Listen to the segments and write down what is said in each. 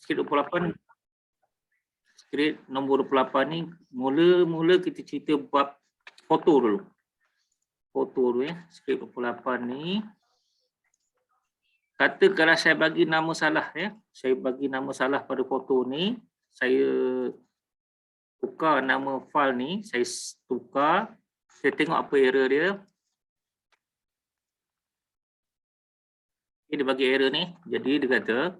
Skrip 28, skrip nombor 28 ni mula-mula kita cerita bab foto dulu. Foto dulu ya. Skrip 28 ni katakanlah saya bagi nama salah ya. Saya bagi nama salah pada foto ni, saya tukar nama file ni, saya tukar, saya tengok apa error dia. Dia bagi error ni. Jadi dia kata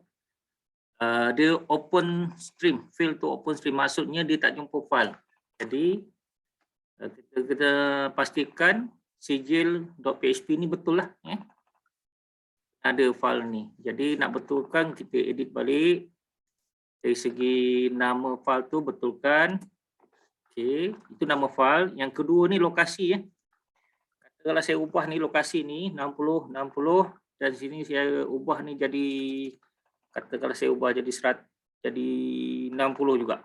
dia open stream, fail to open stream, maksudnya dia tak jumpa file. Jadi kita pastikan sijil.php ni betul lah ya. Ada file ni. Jadi nak betulkan, kita edit balik. Dari segi nama file tu betulkan. Okey, itu nama file. Yang kedua ni lokasi ya. Katakanlah saya ubah ni lokasi ni 60 60 dan sini saya ubah ni jadi, katakanlah saya ubah jadi 100, jadi 60 juga.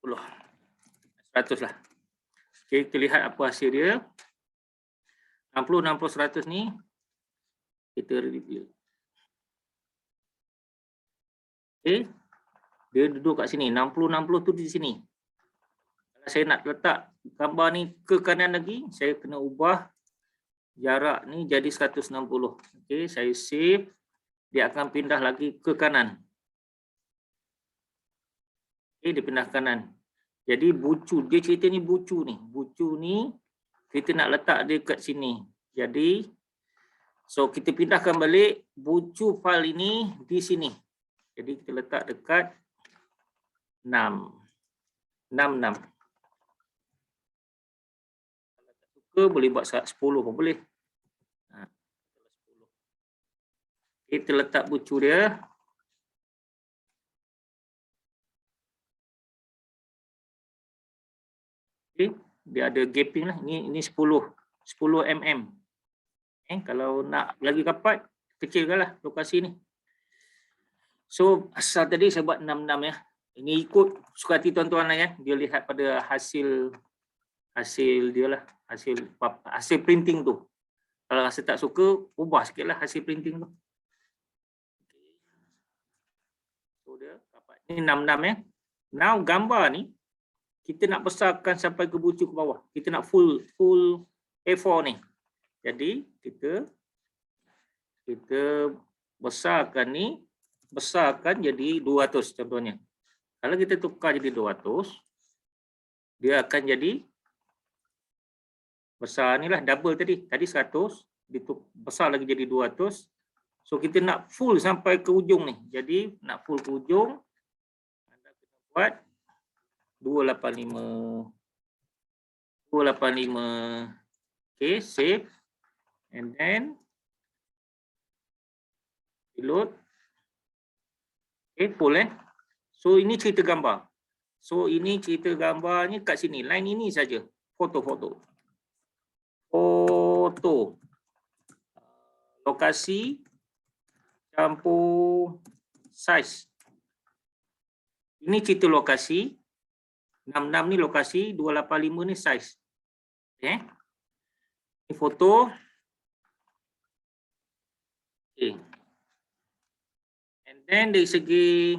100 lah. Okey, kita lihat apa hasil dia. 60 60 100 ni kita review. Okey. Dia duduk kat sini. 60 60 tu di sini. Kalau saya nak letak gambar ni ke kanan lagi, saya kena ubah jarak ni jadi 160. Okey, saya save. Dia akan pindah lagi ke kanan. Okey, dia pindah kanan. Jadi bucu, dia cerita ni bucu ni. Bucu ni kita nak letak dia kat sini. Jadi so kita pindahkan balik bucu file ini di sini. Jadi kita letak dekat 6. 66. Kalau tak suka boleh buat 10 pun boleh. Kita letak bucu dia. Okay. Dia ada gaping lah. Ini 10 mm. Kalau nak lagi rapat, kecilkanlah lokasi ni. So asal tadi saya buat 66 ya. Ini ikut suka hati tuan-tuan lah ya. Dia lihat pada hasil dia lah, hasil printing tu. Kalau rasa tak suka, ubah sikitlah hasil printing tu. So dia rapat. Ini 66 ya. Now gambar ni kita nak besarkan sampai ke bucu ke bawah. Kita nak full A4 ni. Jadi kita besarkan ni, besarkan jadi 200 contohnya. Kalau kita tukar jadi 200, dia akan jadi besar ni lah, double tadi. Tadi 100, besar lagi jadi 200. So kita nak full sampai ke ujung ni. Jadi nak full ke ujung, anda kena buat 285. Okay, save. And then reload. Okay, full So ini cerita gambar. So ini cerita gambarnya kat sini. Line ini saja. Foto. Lokasi campur size. Ini cerita lokasi. 66 ni lokasi, 285 ni size. Okay. Ini foto. Okay. And then dari segi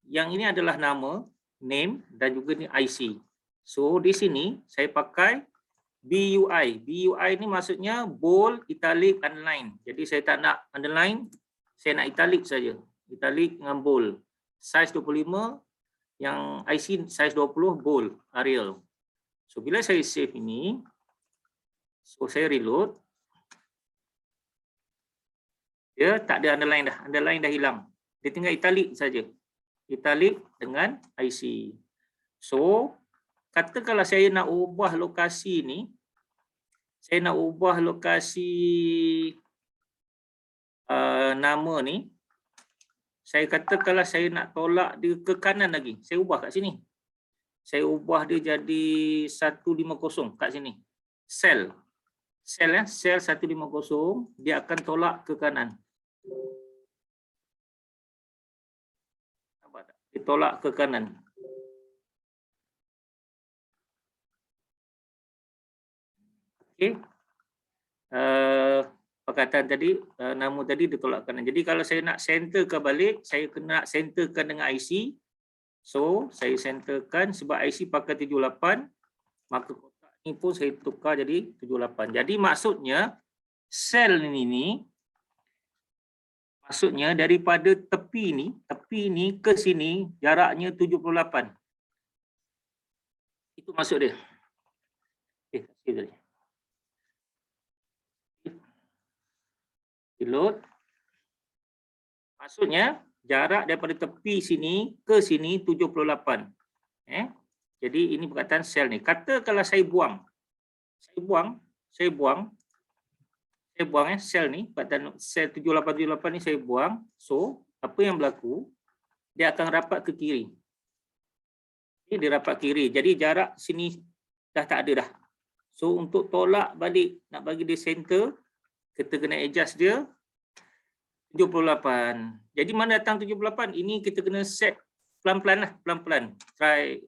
yang ini adalah nama, name dan juga ni IC. So di sini saya pakai BUI. BUI ni maksudnya bold, italic, underline. Jadi saya tak nak underline, saya nak italic saja. Italic dengan bold. Size 25, yang IC size 20, bold, Arial. So bila saya save ini, so saya reload. Dia tak ada underline dah. Underline dah hilang. Dia tinggal italic saja. Italic dengan IC. So, katakanlah saya nak ubah lokasi ni. Saya nak ubah lokasi nama ni. Saya katakanlah saya nak tolak dia ke kanan lagi. Saya ubah kat sini. Saya ubah dia jadi 150 kat sini. Sel. Sel 150. Dia akan tolak ke kanan. Ditolak ke kanan. Okey. perkataan tadi, nama tadi ditolak kanan. Jadi kalau saya nak centerkan balik, saya kena centerkan dengan IC. So, saya centerkan sebab IC pakai 78, maka kotak ni pun saya tukar jadi 78. Jadi maksudnya sel ni maksudnya daripada tepi ni ke sini jaraknya 78. Itu maksud dia. Kasih tadi. Reload. Maksudnya jarak daripada tepi sini ke sini 78. Jadi ini perkataan sel ni. Kata kalau saya buang sel ni, perkataan sel 7878 ni saya buang. So, apa yang berlaku? Dia akan rapat ke kiri. Dia rapat kiri. Jadi jarak sini dah tak ada dah. So, untuk tolak balik, nak bagi dia center, kita kena adjust dia 78. Jadi mana datang 78? Ini kita kena set pelan-pelan lah, pelan-pelan. Try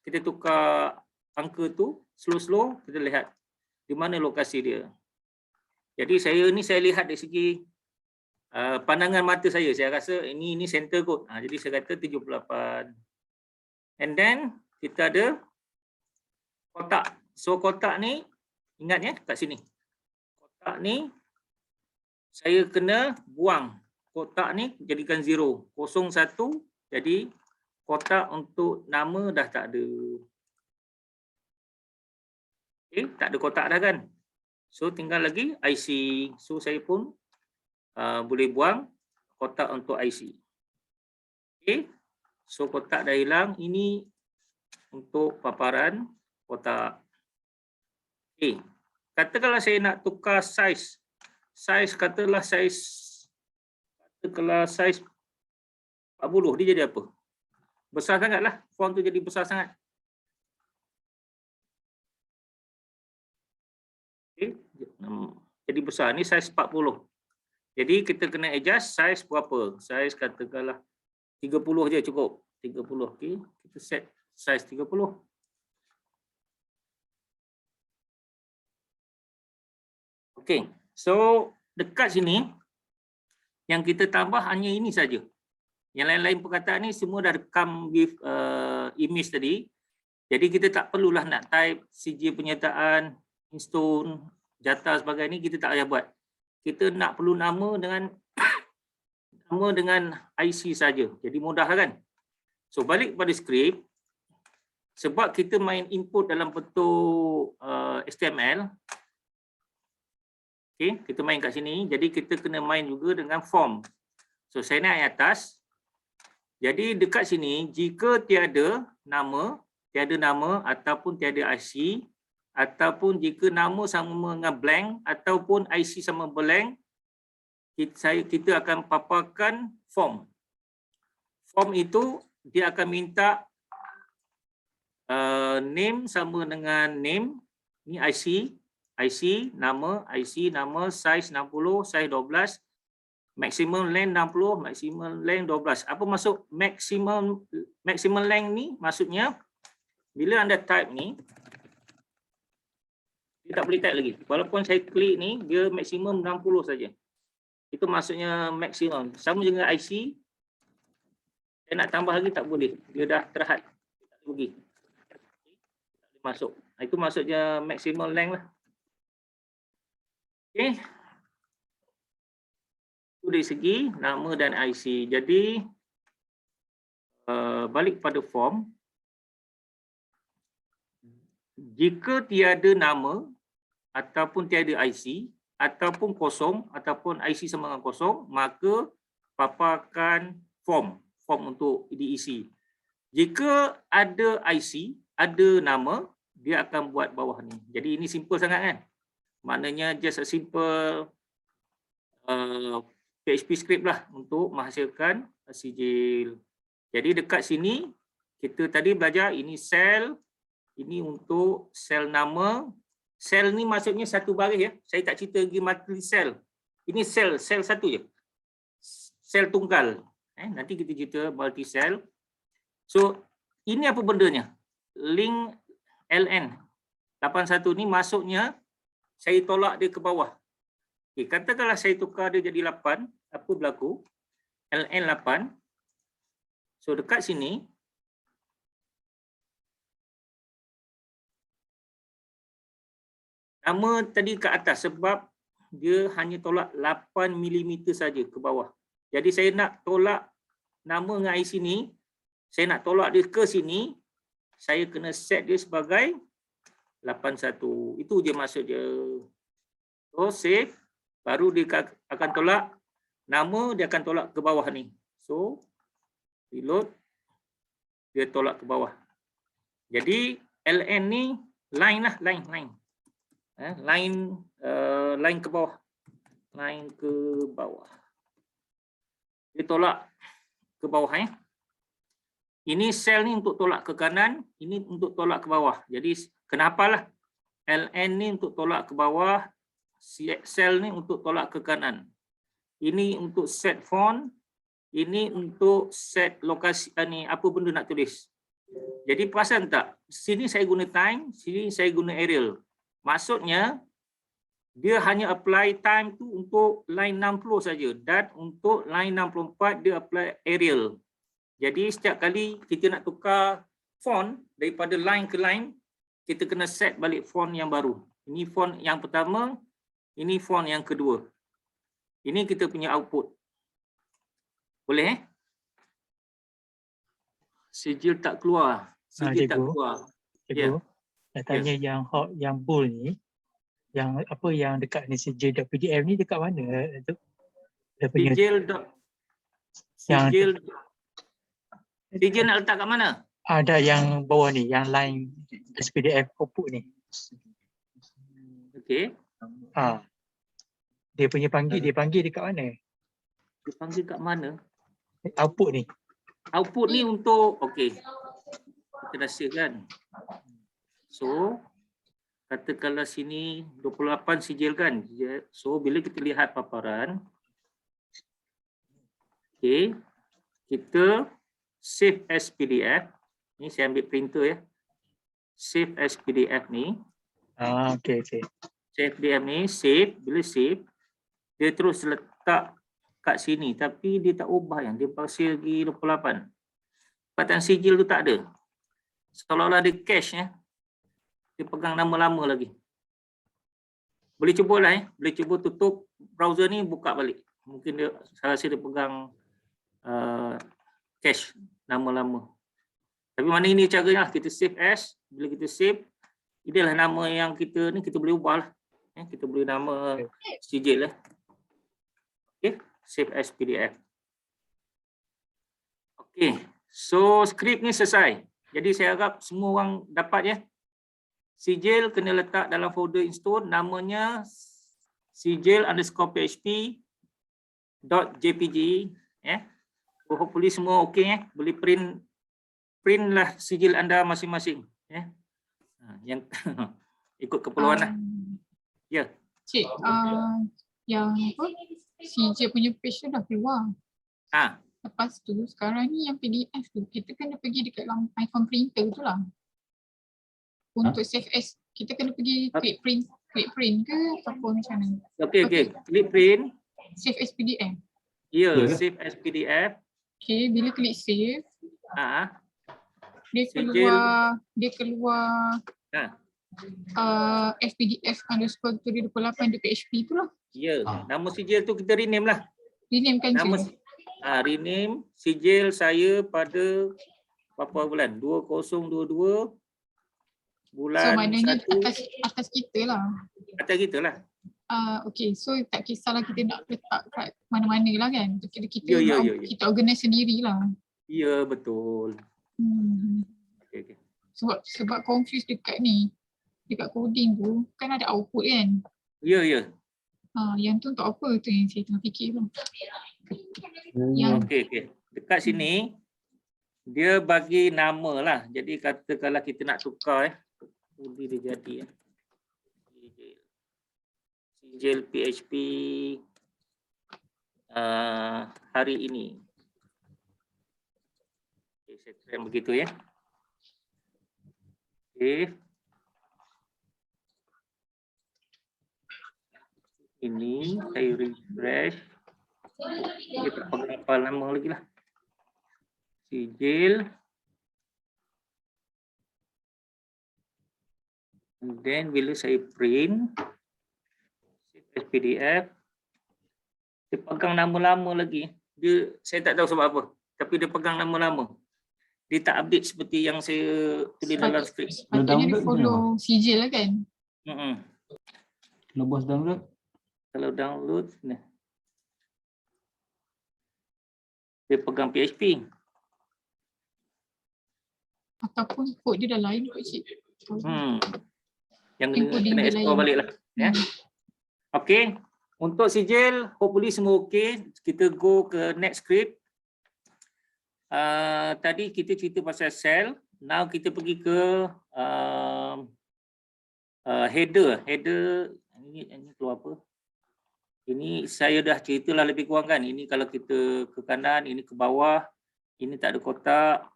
kita tukar angka tu slow-slow, kita lihat di mana lokasi dia. Jadi saya lihat dari segi pandangan mata saya rasa ini center kot. Jadi saya kata 78. And then kita ada kotak. So kotak ni ingat ya kat sini. Kotak ni saya kena buang. Kotak ni jadikan 0. 01 jadi kotak untuk nama dah tak ada. Tak ada kotak dah kan. So tinggal lagi IC. So saya pun boleh buang kotak untuk IC. So kotak dah hilang. Ini untuk paparan kotak. Katakanlah saya nak tukar saiz. Katakanlah saiz 40, dia jadi apa? Besar sangatlah. Font tu jadi besar sangat. Jadi besar. Ni saiz 40. Jadi kita kena adjust saiz berapa? Saiz katakanlah 30 je cukup. 30. Kita set saiz 30. So dekat sini yang kita tambah hanya ini saja. Yang lain-lain perkataan ni semua dah rekam with image tadi. Jadi kita tak perlulah nak type CJ penyertaan, instone, jata sebagainya, kita tak payah buat. Kita nak perlu nama dengan IC saja. Jadi mudah kan? So balik pada skrip, sebab kita main input dalam bentuk HTML. Kita main kat sini, jadi kita kena main juga dengan form. So saya naik atas. Jadi dekat sini jika tiada nama ataupun tiada IC, ataupun jika nama sama dengan blank ataupun IC sama blank, kita akan paparkan form. Form itu dia akan minta name sama dengan name, ni IC, nama, size 60, size 12, maximum length 60, maximum length 12. Apa maksud maximum length ni? Maksudnya bila anda type ni, dia tak boleh type lagi. Walaupun saya klik ni, dia maksimum 60 saja. Itu maksudnya maksimum. Sama dengan IC, saya nak tambah lagi tak boleh. Dia dah terhad. Tak boleh. Masuk. Itu maksudnya maximum length lah. Itu dari segi nama dan IC. Jadi balik pada form. Jika tiada nama ataupun tiada IC ataupun kosong ataupun IC sama dengan kosong, maka paparkan form untuk diisi. Jika ada IC, ada nama, dia akan buat bawah ni. Jadi ini simple sangat kan? Maknanya just a simple PHP script lah untuk menghasilkan sijil. Jadi dekat sini kita tadi belajar ini sel, ini untuk sel nama. Sel ni maksudnya satu baris ya. Saya tak cerita lagi multi sel. Ini sel satu je. Sel tunggal. Nanti kita cerita multi sel. So ini apa bendanya? Link LN 81 ni maksudnya saya tolak dia ke bawah. Okay, katakanlah saya tukar dia jadi 8, apa berlaku? LN 8. So dekat sini nama tadi ke atas sebab dia hanya tolak 8 mm saja ke bawah. Jadi saya nak tolak nama dengan air sini, saya nak tolak dia ke sini, saya kena set dia sebagai 81. Itu je maksud dia. So save, baru dia akan tolak nama, dia akan tolak ke bawah ni. So reload, dia tolak ke bawah. Jadi LN ni line lah, line ke bawah, line ke bawah. Dia tolak ke bawah ya. Ini sel ni untuk tolak ke kanan, ini untuk tolak ke bawah. Jadi kenapalah LN ni untuk tolak ke bawah, sel ni untuk tolak ke kanan. Ini untuk set font, ini untuk set lokasi ni apa benda nak tulis. Jadi perasan tak? Sini saya guna time, sini saya guna Arial. Maksudnya dia hanya apply time tu untuk line 60 saja dan untuk line 64 dia apply Arial. Jadi setiap kali kita nak tukar font daripada line ke line, kita kena set balik font yang baru. Ini font yang pertama, ini font yang kedua. Ini kita punya output. Boleh Sijil tak keluar. Sijil tak keluar. Cikgu, nak tanya yang bold ni, yang apa yang dekat ni sijil.pdf ni dekat mana tu? Sijil nak letak kat mana? Ada yang bawah ni, yang line SPDF output ni. Okey. Dia panggil dekat mana? Dia panggil kat mana? Output ni. Output ni untuk okey. Kita rahsiakan. So katakanlah sini 28 sijil kan. So bila kita lihat paparan, okey, kita save as PDF. Ni saya ambil printer ya. Save as PDF ni. Okey. Save PDF ni, save. Bila save, dia terus letak kat sini. Tapi dia tak ubah yang. Dia pasal lagi 28. Perkataan sijil tu tak ada. Seolah-olah dia cache ya. Dia pegang nama lama lagi. Boleh cubalah ya. Boleh cuba tutup browser ni, buka balik. Mungkin dia, saya rasa dia pegang cache nama lama. Tapi mana ini caranya, kita save as. Bila kita save, inilah nama yang kita ni kita boleh ubah lah. Kita boleh nama sijil lah. Okay, save as PDF. Okay, so skrip ni selesai. Jadi saya harap semua orang dapat ya. Sijil kena letak dalam folder install, namanya sijil_php.jpg ya. So, hopefully semua okey ya. Boleh print lah sijil anda masing-masing ya. Yang ikut keperluan lah. Ya. Cik, yang apa? Sijil punya page tu dah keluar. Lepas tu sekarang ni yang PDF tu kita kena pergi dekat icon printer tu lah. Untuk save as kita kena pergi klik print ke ataupun macam mana? Okey. Klik print. Save as PDF. Ya, save as PDF. Okey, bila klik save, dia keluar fpdf_tutorial28.php tu lah. Ya, nama sijil tu kita rename lah. Rename kan rename sijil saya pada berapa bulan? 2022 bulan 1. So maknanya atas kita lah. Atas kita lah. Okay, so tak kisahlah kita nak letak kat mana-mana lah kan. Kita kita organize sendiri lah. Ya, betul. Okay. Sebab confuse dekat ni, dekat coding tu kan ada output kan. Ya. Yang tu untuk apa tu yang saya tengah fikir tu. Okey. Dekat sini dia bagi nama lah. Jadi katakanlah kita nak tukar boleh dia jadi sijil PHP hari ini. Okay, saya try begitu ya. Okay. Ini saya refresh. Kita beberapa lama lagi lah. Sijil. And then bila saya print as PDF, dia pegang lama-lama lagi. Saya tak tahu sebab apa, tapi dia pegang lama-lama. Dia tak update seperti yang saya tulis dalam skrip. Sepatutnya dia follow sijil lah kan? Kalau bos download? Kalau download, dia pegang PHP. Ataupun kod dia dah lain kot cik. Yang kena explore balik lah. Ya. Okay. Untuk sijil, hopefully semua okay. Kita go ke next script. Tadi kita cerita pasal cell. Now kita pergi ke header. Header, ini keluar apa? Ini saya dah ceritalah lebih kurang kan. Ini kalau kita ke kanan, ini ke bawah. Ini tak ada kotak.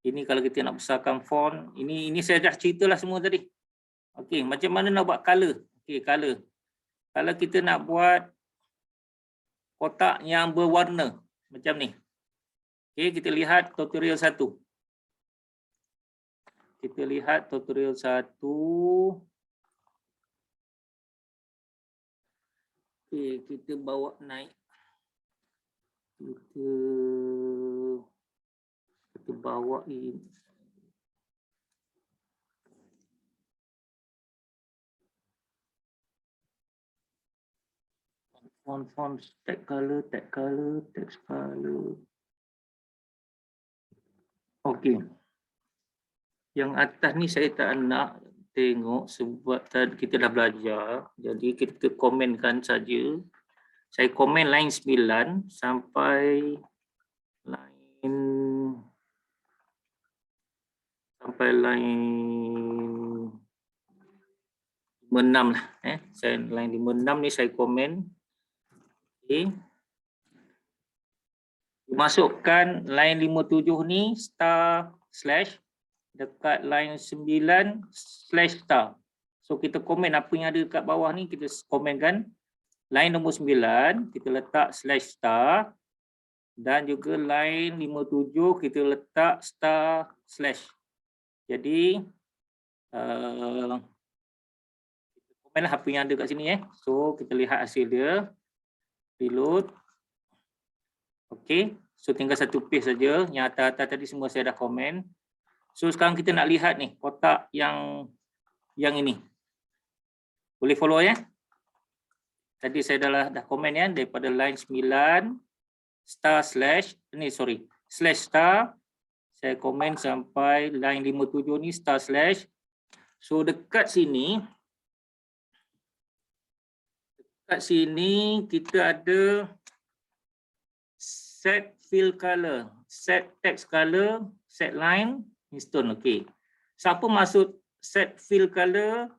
Ini kalau kita nak besarkan font. Ini saya dah ceritalah semua tadi. Okey, macam mana nak buat color? Okey, color. Kalau kita nak buat kotak yang berwarna macam ni. Okey, kita lihat tutorial 1. Kita lihat tutorial 1. Okey, kita bawa naik. Kita bawa ini. Font, text color, text color. Okey. Yang atas ni saya tak nak tengok sebab tadi kita dah belajar. Jadi kita komenkan saja. Saya komen line 9 sampai line 56 lah. Saya line 56 ni saya komen. Okay. Masukkan line 57 ni star slash dekat line 9 slash star. So kita komen apa yang ada dekat bawah ni, kita komenkan. Line nombor 9 kita letak slash star dan juga line 57 kita letak star slash. Jadi kita komenlah apa yang ada kat sini. So kita lihat hasil dia. Reload. Okey, so tinggal satu page saja. Yang atas-atas tadi semua saya dah komen. So sekarang kita nak lihat ni kotak yang ini. Boleh follow ya? Tadi saya dah komen ya, daripada line 9 star slash slash star. Saya komen sampai line 57 ni star slash. So dekat sini kita ada set fill color, set text color, set line, Instone. Okey. Siapa maksud set fill color?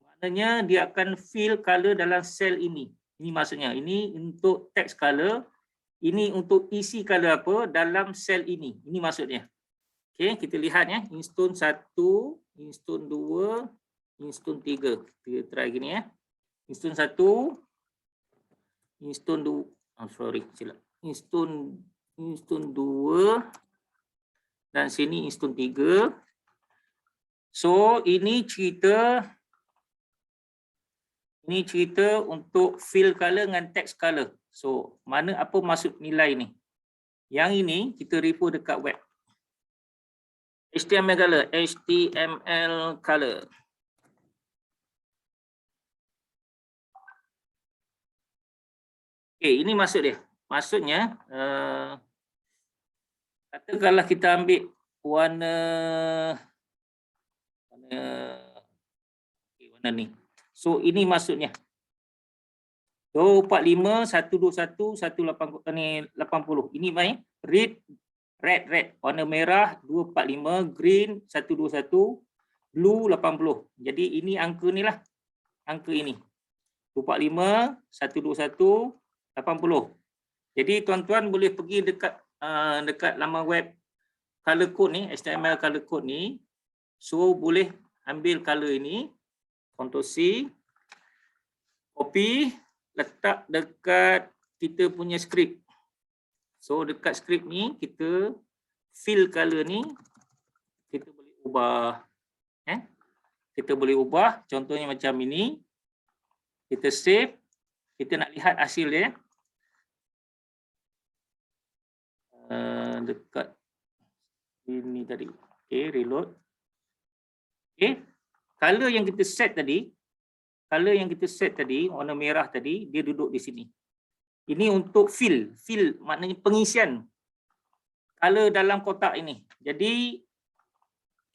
Maknanya dia akan fill color dalam cell ini. Ini maksudnya. Ini untuk text color. Ini untuk isi color apa dalam cell ini. Ini maksudnya. Okey, kita lihat ya. Instone 1, Instone 2, Instone 3. Kita try gini ya. Instone 1, Instone 2, silap. Instone 2 dan sini Instone 3. So ini cerita untuk fill color dengan text color. So apa maksud nilai ni? Yang ini kita refer dekat web. HTML color. Okay, ini maksud dia. Maksudnya, katakanlah kita ambil warna ni. So, ini maksudnya. 245, 121, 180. Ini main red. Warna merah 245, green 121, blue 80. Jadi, ini angka ni lah. Angka ini. 245, 121, 80. Jadi tuan-tuan boleh pergi dekat laman web color code ni, HTML color code ni. So boleh ambil color ini, Ctrl C. Copy, letak dekat kita punya skrip. So dekat skrip ni kita fill color ni kita boleh ubah. Kita boleh ubah, contohnya macam ini. Kita save, kita nak lihat hasil dia. Dekat ini tadi. Okay, reload. Okay, color yang kita set tadi, warna merah tadi, dia duduk di sini. Ini untuk fill maknanya pengisian color dalam kotak ini. Jadi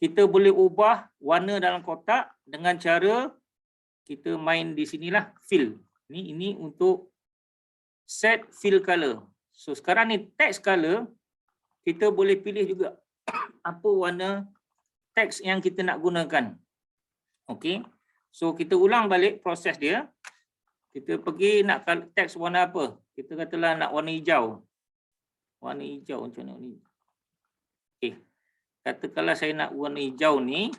kita boleh ubah warna dalam kotak dengan cara kita main di sinilah fill. Ini untuk set fill color. So sekarang ni text color, kita boleh pilih juga apa warna teks yang kita nak gunakan. Okey. So kita ulang balik proses dia. Kita pergi nak teks warna apa? Kita katalah nak warna hijau. Warna hijau macam mana ni? Okey. Katakanlah saya nak warna hijau ni.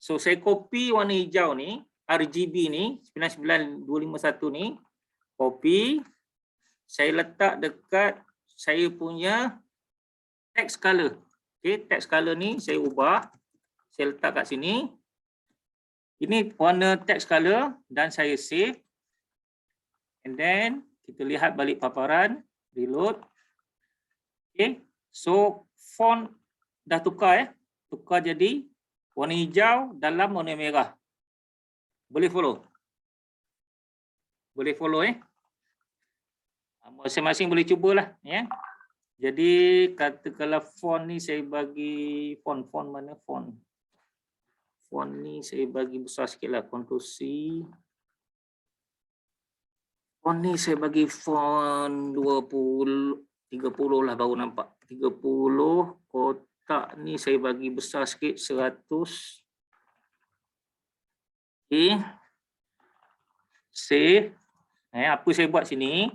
So saya copy warna hijau ni, RGB ni 99251 ni. Copy. Saya letak dekat saya punya text color. Okey, text color ni saya ubah. Saya letak kat sini. Ini warna text color dan saya save. And then kita lihat balik paparan, reload. Okay, so font dah tukar tukar jadi warna hijau dalam warna merah. Boleh follow? Boleh follow masing-masing boleh cubalah ya. Jadi katakanlah font ni saya bagi font mana font? Font ni saya bagi besar sikitlah, Ctrl C. Font ni saya bagi font 20 30 lah baru nampak. 30, kotak ni saya bagi besar sikit 100. Okey. Save. Apa saya buat sini?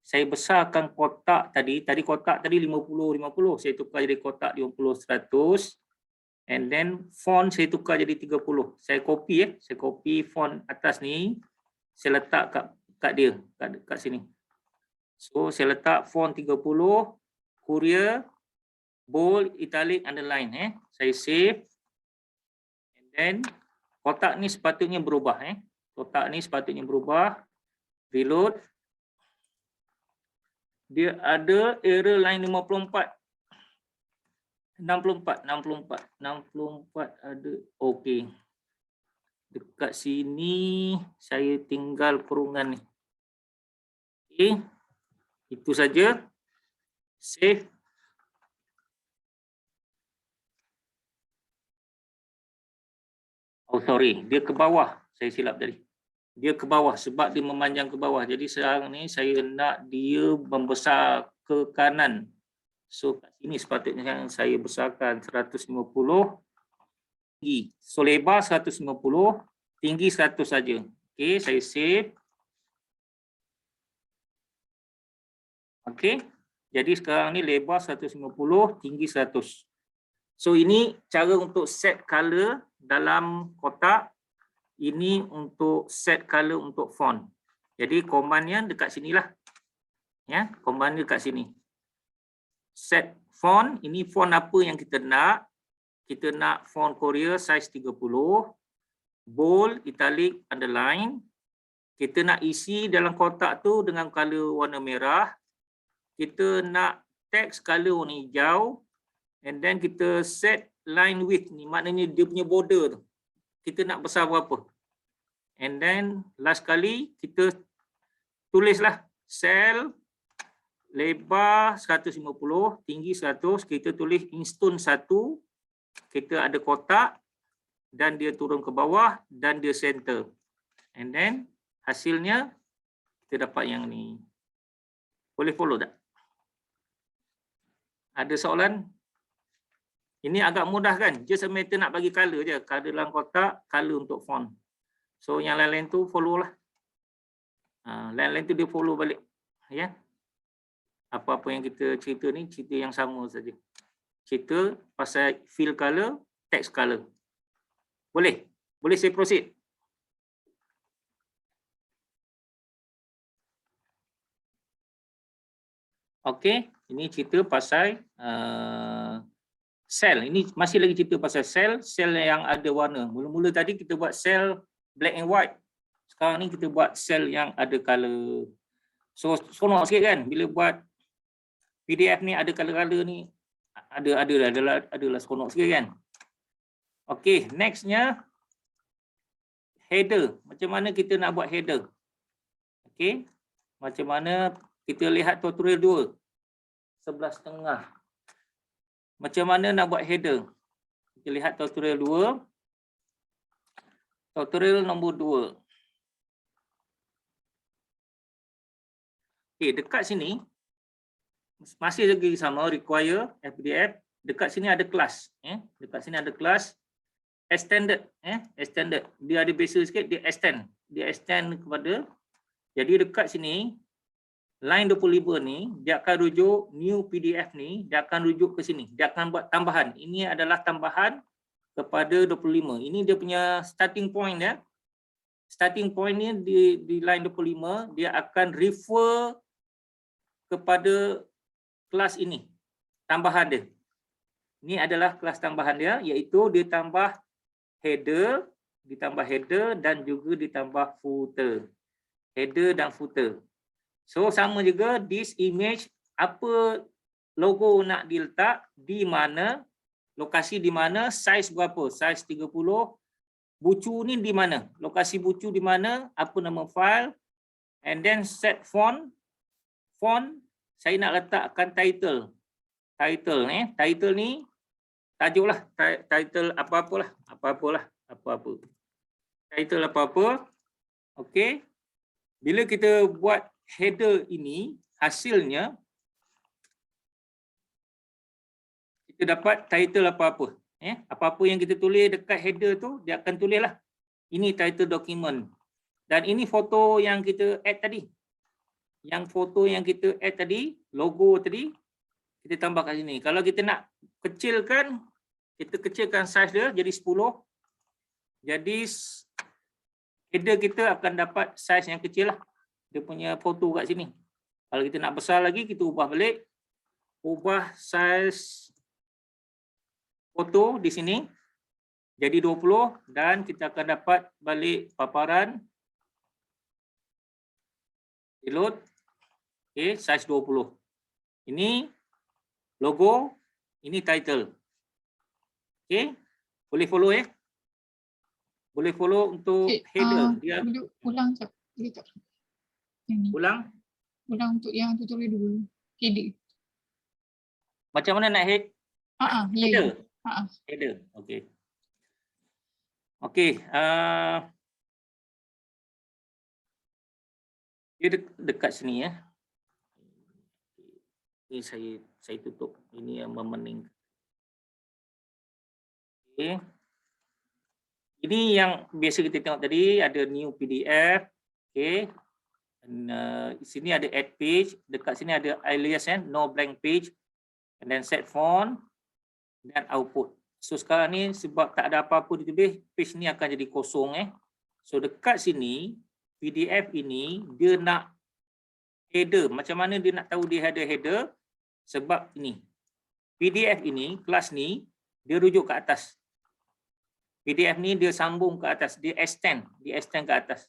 Saya besarkan kotak tadi. Kotak tadi 50 50. Saya tukar jadi kotak 50 100. And then font saya tukar jadi 30. Saya copy saya copy font atas ni. Saya letak kat dia, kat sini. So saya letak font 30, Courier, bold, italic, underline Saya save. And then kotak ni sepatutnya berubah Kotak ni sepatutnya berubah. Reload. Dia ada error line 64 ada. Okey. Dekat sini saya tinggal kurungan ni. Okey. Itu saja. Save. Oh sorry, dia ke bawah. Saya silap tadi. Dia ke bawah sebab dia memanjang ke bawah. Jadi sekarang ni saya nak dia membesar ke kanan. So kat sini sepatutnya saya besarkan 150 tinggi. So lebar 150, tinggi 100 saja. Okey, saya save. Okey. Jadi sekarang ni lebar 150, tinggi 100. So ini cara untuk set color dalam kotak. Ini untuk set color untuk font. Jadi commandnya dekat sinilah. Ya, command dekat sini. Set font, ini font apa yang kita nak? Kita nak font Courier size 30, bold, italic, underline. Kita nak isi dalam kotak tu dengan color warna merah. Kita nak text color warna hijau. And then kita set line width ni, maknanya dia punya border tu. Kita nak besar berapa. And then last kali kita tulislah cell lebar 150, tinggi 100, kita tulis instone 1, kita ada kotak dan dia turun ke bawah dan dia center. And then hasilnya kita dapat yang ni. Boleh follow tak? Ada soalan? Ini agak mudah kan? Just a matter nak bagi color je. Color dalam kotak, color untuk font. So yang lain-lain tu follow lah. Lain-lain tu dia follow balik. Ya. Apa-apa yang kita cerita ni, cerita yang sama saja. Cerita pasal fill color, text color. Boleh? Boleh saya proceed? Okey, ini cerita pasal sel. Ini masih lagi cerita pasal sel, sel yang ada warna. Mula-mula tadi kita buat sel black and white. Sekarang ni kita buat sel yang ada color. So seronok sikit kan bila buat PDF ni ada color-color ni, adalah seronok sikit kan. Okey, nextnya header. Macam mana kita nak buat header? Okey, macam mana kita lihat tutorial 2 11.5. Macam mana nak buat header? Kita lihat tutorial 2. Tutorial nombor 2. Okey, dekat sini masih lagi sama, require FPDF. Dekat sini ada kelas, dekat sini ada kelas extended, extended. Dia ada beza sikit, dia extend kepada. Jadi dekat sini line 25 ni dia akan rujuk new PDF ni, dia akan rujuk ke sini. Dia akan buat tambahan. Ini adalah tambahan kepada 25. Ini dia punya starting point ya. Starting point ni di line 25 dia akan refer kepada kelas ini. Tambahan dia. Ini adalah kelas tambahan dia, iaitu ditambah header, dan juga ditambah footer. Header dan footer. So sama juga this image, apa logo nak diletak, di mana, lokasi di mana, size berapa, size 30, bucu ni di mana, lokasi bucu di mana, apa nama file, and then set font. Saya nak letakkan title. Title ni tajuk lah, title apa-apalah. Title apa-apa. Okey. Bila kita buat header ini, hasilnya kita dapat title apa-apa. Apa-apa yang kita tulis dekat header tu, dia akan tulislah. Ini title document. Dan ini foto yang kita add tadi. Yang foto yang kita add tadi, logo tadi, kita tambah kat sini. Kalau kita nak kecilkan, kita kecilkan size dia jadi 10. Jadi header kita akan dapat size yang kecil lah. Dia punya foto kat sini. Kalau kita nak besar lagi, kita ubah balik. Ubah size foto di sini jadi 20 dan kita akan dapat balik paparan. Reload. Okey, size 20. Ini logo, ini title. Okey, boleh follow ya. Boleh follow untuk header. Dia ulang jap. Ulang untuk yang tutorial dulu. Header. Macam mana nak header? Header. Okey. Okey, dia dekat sini ya. Ini saya tutup. Ini yang memening. Okey. Ini yang biasa kita tengok tadi, ada new PDF. Okey. Di sini ada add page, dekat sini ada alias no blank page, and then set font dan output. So sekarang ni sebab tak ada apa-apa ditulis, page ni akan jadi kosong So dekat sini PDF ini dia nak header. Macam mana dia nak tahu dia ada header? Sebab ini PDF ini, kelas ni dia rujuk ke atas. PDF ni dia sambung ke atas, dia extend ke atas.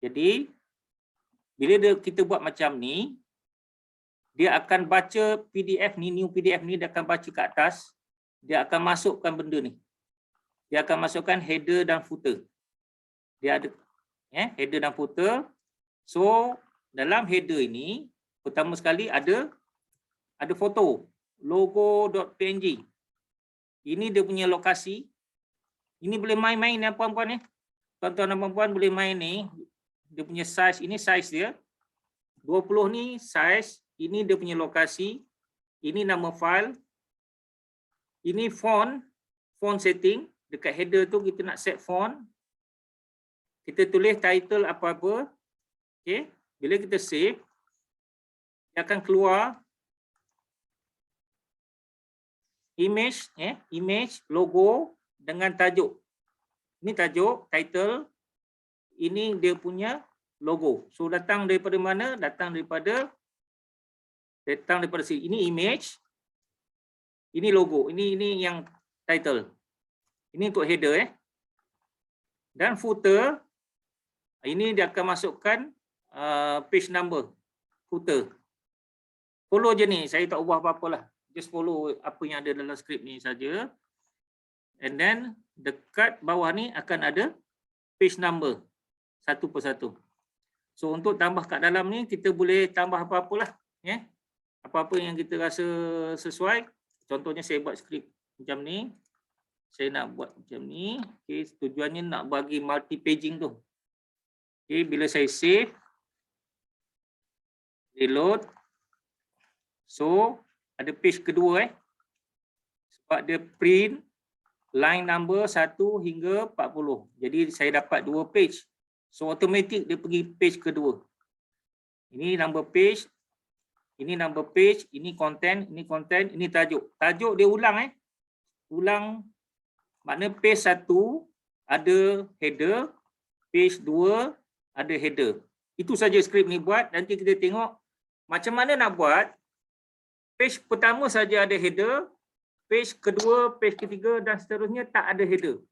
Jadi bila kita buat macam ni, dia akan baca PDF ni, new PDF ni dia akan baca ke atas, dia akan masukkan benda ni. Dia akan masukkan header dan footer. Dia ada header dan footer. So dalam header ini pertama sekali ada foto logo.png. Ini dia punya lokasi. Ini boleh main-main ya puan-puan Tuan-tuan dan puan-puan boleh main ni. Dia punya size, ini size dia. 20 ni size, ini dia punya lokasi. Ini nama file. Ini font setting. Dekat header tu kita nak set font. Kita tulis title apa-apa. Okey, bila kita save, dia akan keluar image, image logo dengan tajuk. Ini tajuk, title. Ini dia punya logo. So datang daripada mana? Datang daripada datang daripada sini. Ini image, ini logo, ini yang title. Ini untuk header Dan footer, ini dia akan masukkan page number footer. Follow je ni, saya tak ubah apa-apa lah. Just follow apa yang ada dalam skrip ni saja. And then dekat bawah ni akan ada page number satu persatu. So untuk tambah kat dalam ni kita boleh tambah apa-apalah apa-apa yang kita rasa sesuai. Contohnya saya buat skrip macam ni. Saya nak buat macam ni. Okey, tujuannya nak bagi multi paging tu. Okey, bila saya save, reload. So ada page kedua sebab dia print line number 1 hingga 40. Jadi saya dapat 2 page. So automatic dia pergi page kedua. Ini number page, ini number page, ini content, ini tajuk. Tajuk dia ulang Ulang makna page 1 ada header, page 2 ada header. Itu saja skrip ni buat. Nanti kita tengok macam mana nak buat. Page pertama saja ada header, page kedua, page ketiga dan seterusnya tak ada header.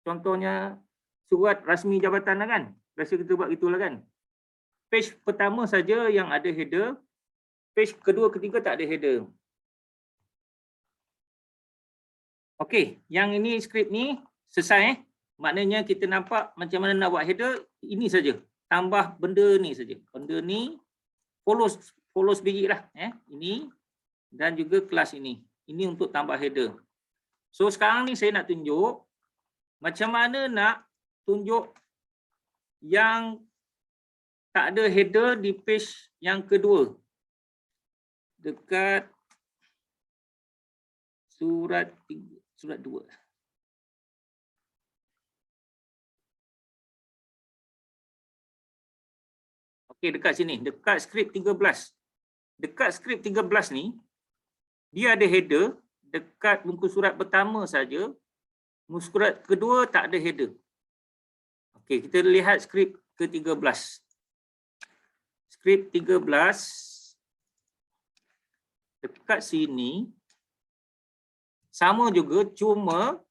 Contohnya surat rasmi jabatan lah kan. Biasa kita buat gitulah kan. Page pertama saja yang ada header, page kedua, ketiga tak ada header. Okey, yang ini skrip ni selesai. Maknanya kita nampak macam mana nak buat header, ini saja. Tambah benda ni saja. Benda ni follow sebiji lah. Ini dan juga kelas ini. Ini untuk tambah header. So sekarang ni saya nak tunjuk macam mana nak tunjuk yang tak ada header di page yang kedua. Dekat surat 2. Okey, dekat sini, dekat skrip 13. Dekat skrip 13 ni dia ada header dekat muka surat pertama saja. Muka surat kedua tak ada header. Okey, kita lihat skrip ke-13. Skrip 13 dekat sini sama juga, cuma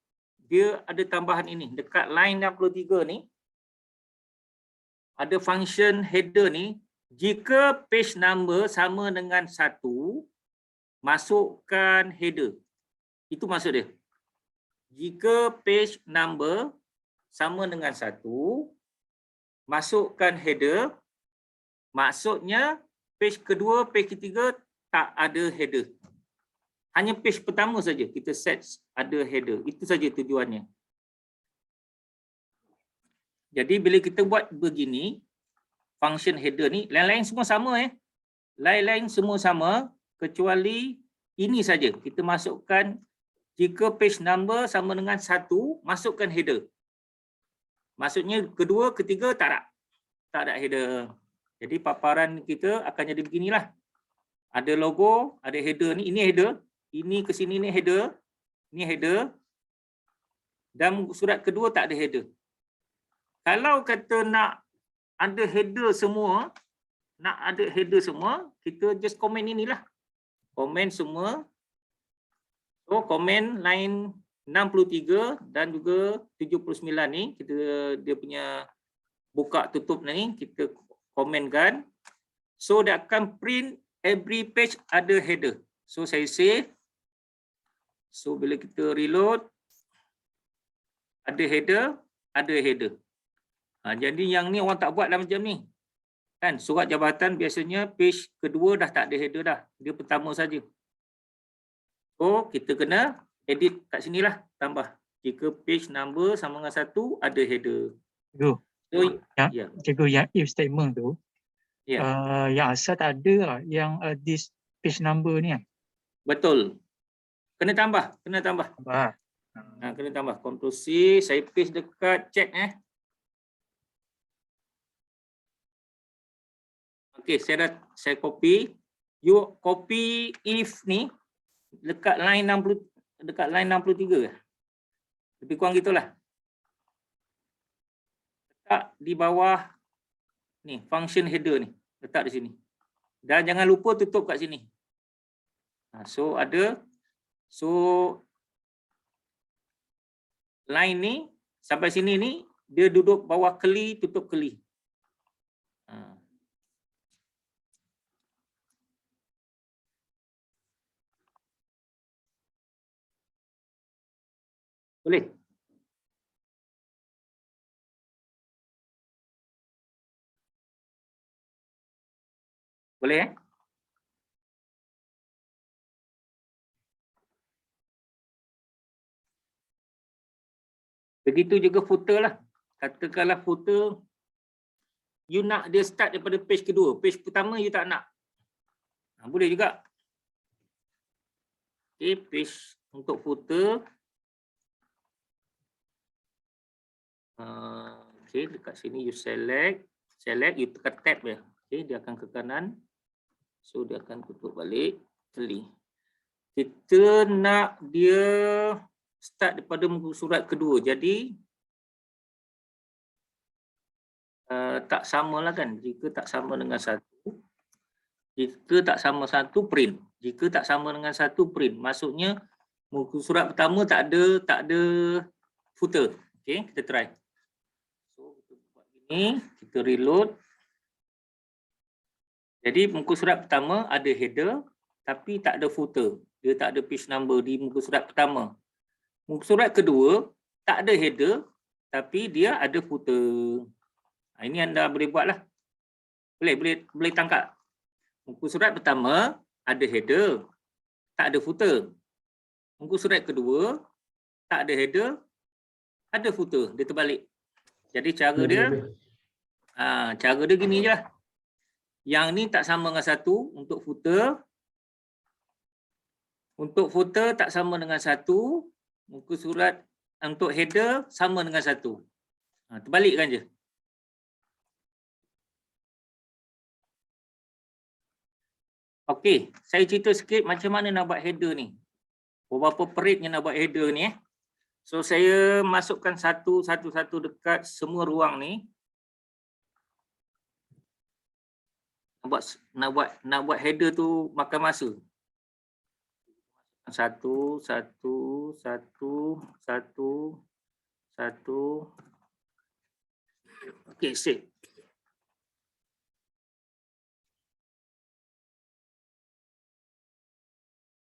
dia ada tambahan ini. Dekat line 63 ni ada function header ni. Jika page number sama dengan 1, masukkan header. Itu maksud dia. Jika page number sama dengan 1, masukkan header. Maksudnya page kedua, page ketiga tak ada header. Hanya page pertama saja kita set ada header. Itu saja tujuannya. Jadi bila kita buat begini, function header ni, lain-lain semua sama Lain-lain semua sama kecuali ini saja. Kita masukkan jika page number sama dengan 1, masukkan header. Maksudnya kedua, ketiga tak ada header. Jadi paparan kita akan jadi beginilah. Ada logo, ada header ni, ini header. Ini ke sini ni header. Ini header. Dan surat kedua tak ada header. Kalau kata nak ada header semua, kita just komen inilah. Komen semua. So komen line 63 dan juga 79 ni, dia punya buka tutup ni kita komenkan. So dia akan print every page ada header. So saya save. So bila kita reload, ada header. Jadi yang ni orang tak buat lah macam ni. Kan surat jabatan biasanya page kedua dah tak ada header dah. Dia pertama saja. So kita kena edit kat sinilah, tambah. Jika page number sama dengan 1 ada header. Cikgu, yang if statement tu, yang asal tak ada lah, yang this page number ni. Betul. Kena tambah. Kena tambah. Ctrl C, saya paste dekat chat Okey, saya copy. You copy if ni dekat line 63. Lebih kurang gitulah. Letak di bawah ni function header ni. Letak di sini. Dan jangan lupa tutup kat sini. So line ni sampai sini ni dia duduk bawah keli, tutup keli. Boleh? Boleh Begitu juga footer lah. Katakanlah footer, you nak dia start daripada page kedua. Page pertama you tak nak. Boleh juga. Okay, page untuk footer. Okay, dekat sini you select, you tekan tab dia. Okay, dia akan ke kanan. So dia akan tutup balik keli. Kita nak dia start daripada muka surat kedua. Jadi tak samalah kan. Jika tak sama dengan satu, jika tak sama satu print. Jika tak sama dengan satu print. Maksudnya muka surat pertama tak ada footer. Okey, kita try. So kita buat gini, kita reload. Jadi muka surat pertama ada header tapi tak ada footer. Dia tak ada page number di muka surat pertama. Muka surat kedua tak ada header tapi dia ada footer. Ini anda boleh buatlah. Boleh tangkap. Muka surat pertama ada header, tak ada footer. Muka surat kedua tak ada header, ada footer. Dia terbalik. Jadi cara dia gini je lah. Yang ni tak sama dengan satu untuk footer. Untuk footer tak sama dengan satu. Muka surat untuk header sama dengan satu. Terbalikkan je. Okey, saya cerita sikit macam mana nak buat header ni. Beberapa peritnya nak buat header ni. So saya masukkan satu dekat semua ruang ni. Nak buat header tu makan masa. Satu. Okey, save.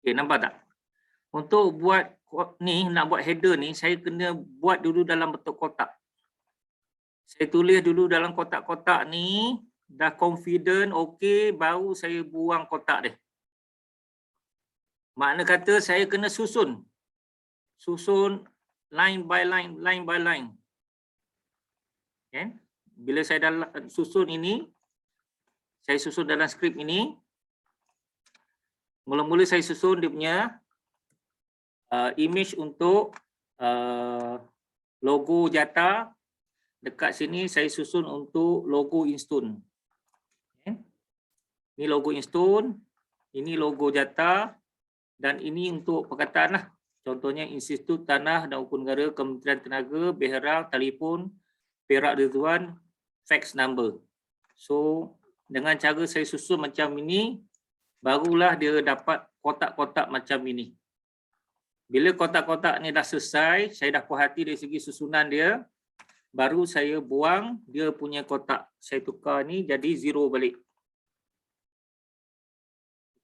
Okey, nampak tak? Untuk buat ni, nak buat header ni, saya kena buat dulu dalam bentuk kotak. Saya tulis dulu dalam kotak-kotak ni, dah confident, okey, baru saya buang kotak dia. Makna kata saya kena susun line by line. Okay. Bila saya dah susun ini, saya susun dalam skrip ini, mula-mula saya susun dia punya image untuk logo Jata. Dekat sini saya susun untuk logo Instone. Okay. Ini logo Instone, ini logo Jata, dan ini untuk perkataan lah. Contohnya Institut Tanah dan Hukum Negara, Kementerian Tenaga, Beherang, telefon, Perak Ridwan, fax number. So dengan cara saya susun macam ini, barulah dia dapat kotak-kotak macam ini. Bila kotak-kotak ni dah selesai, saya dah puas hati dari segi susunan dia, baru saya buang dia punya kotak. Saya tukar ni jadi 0 balik.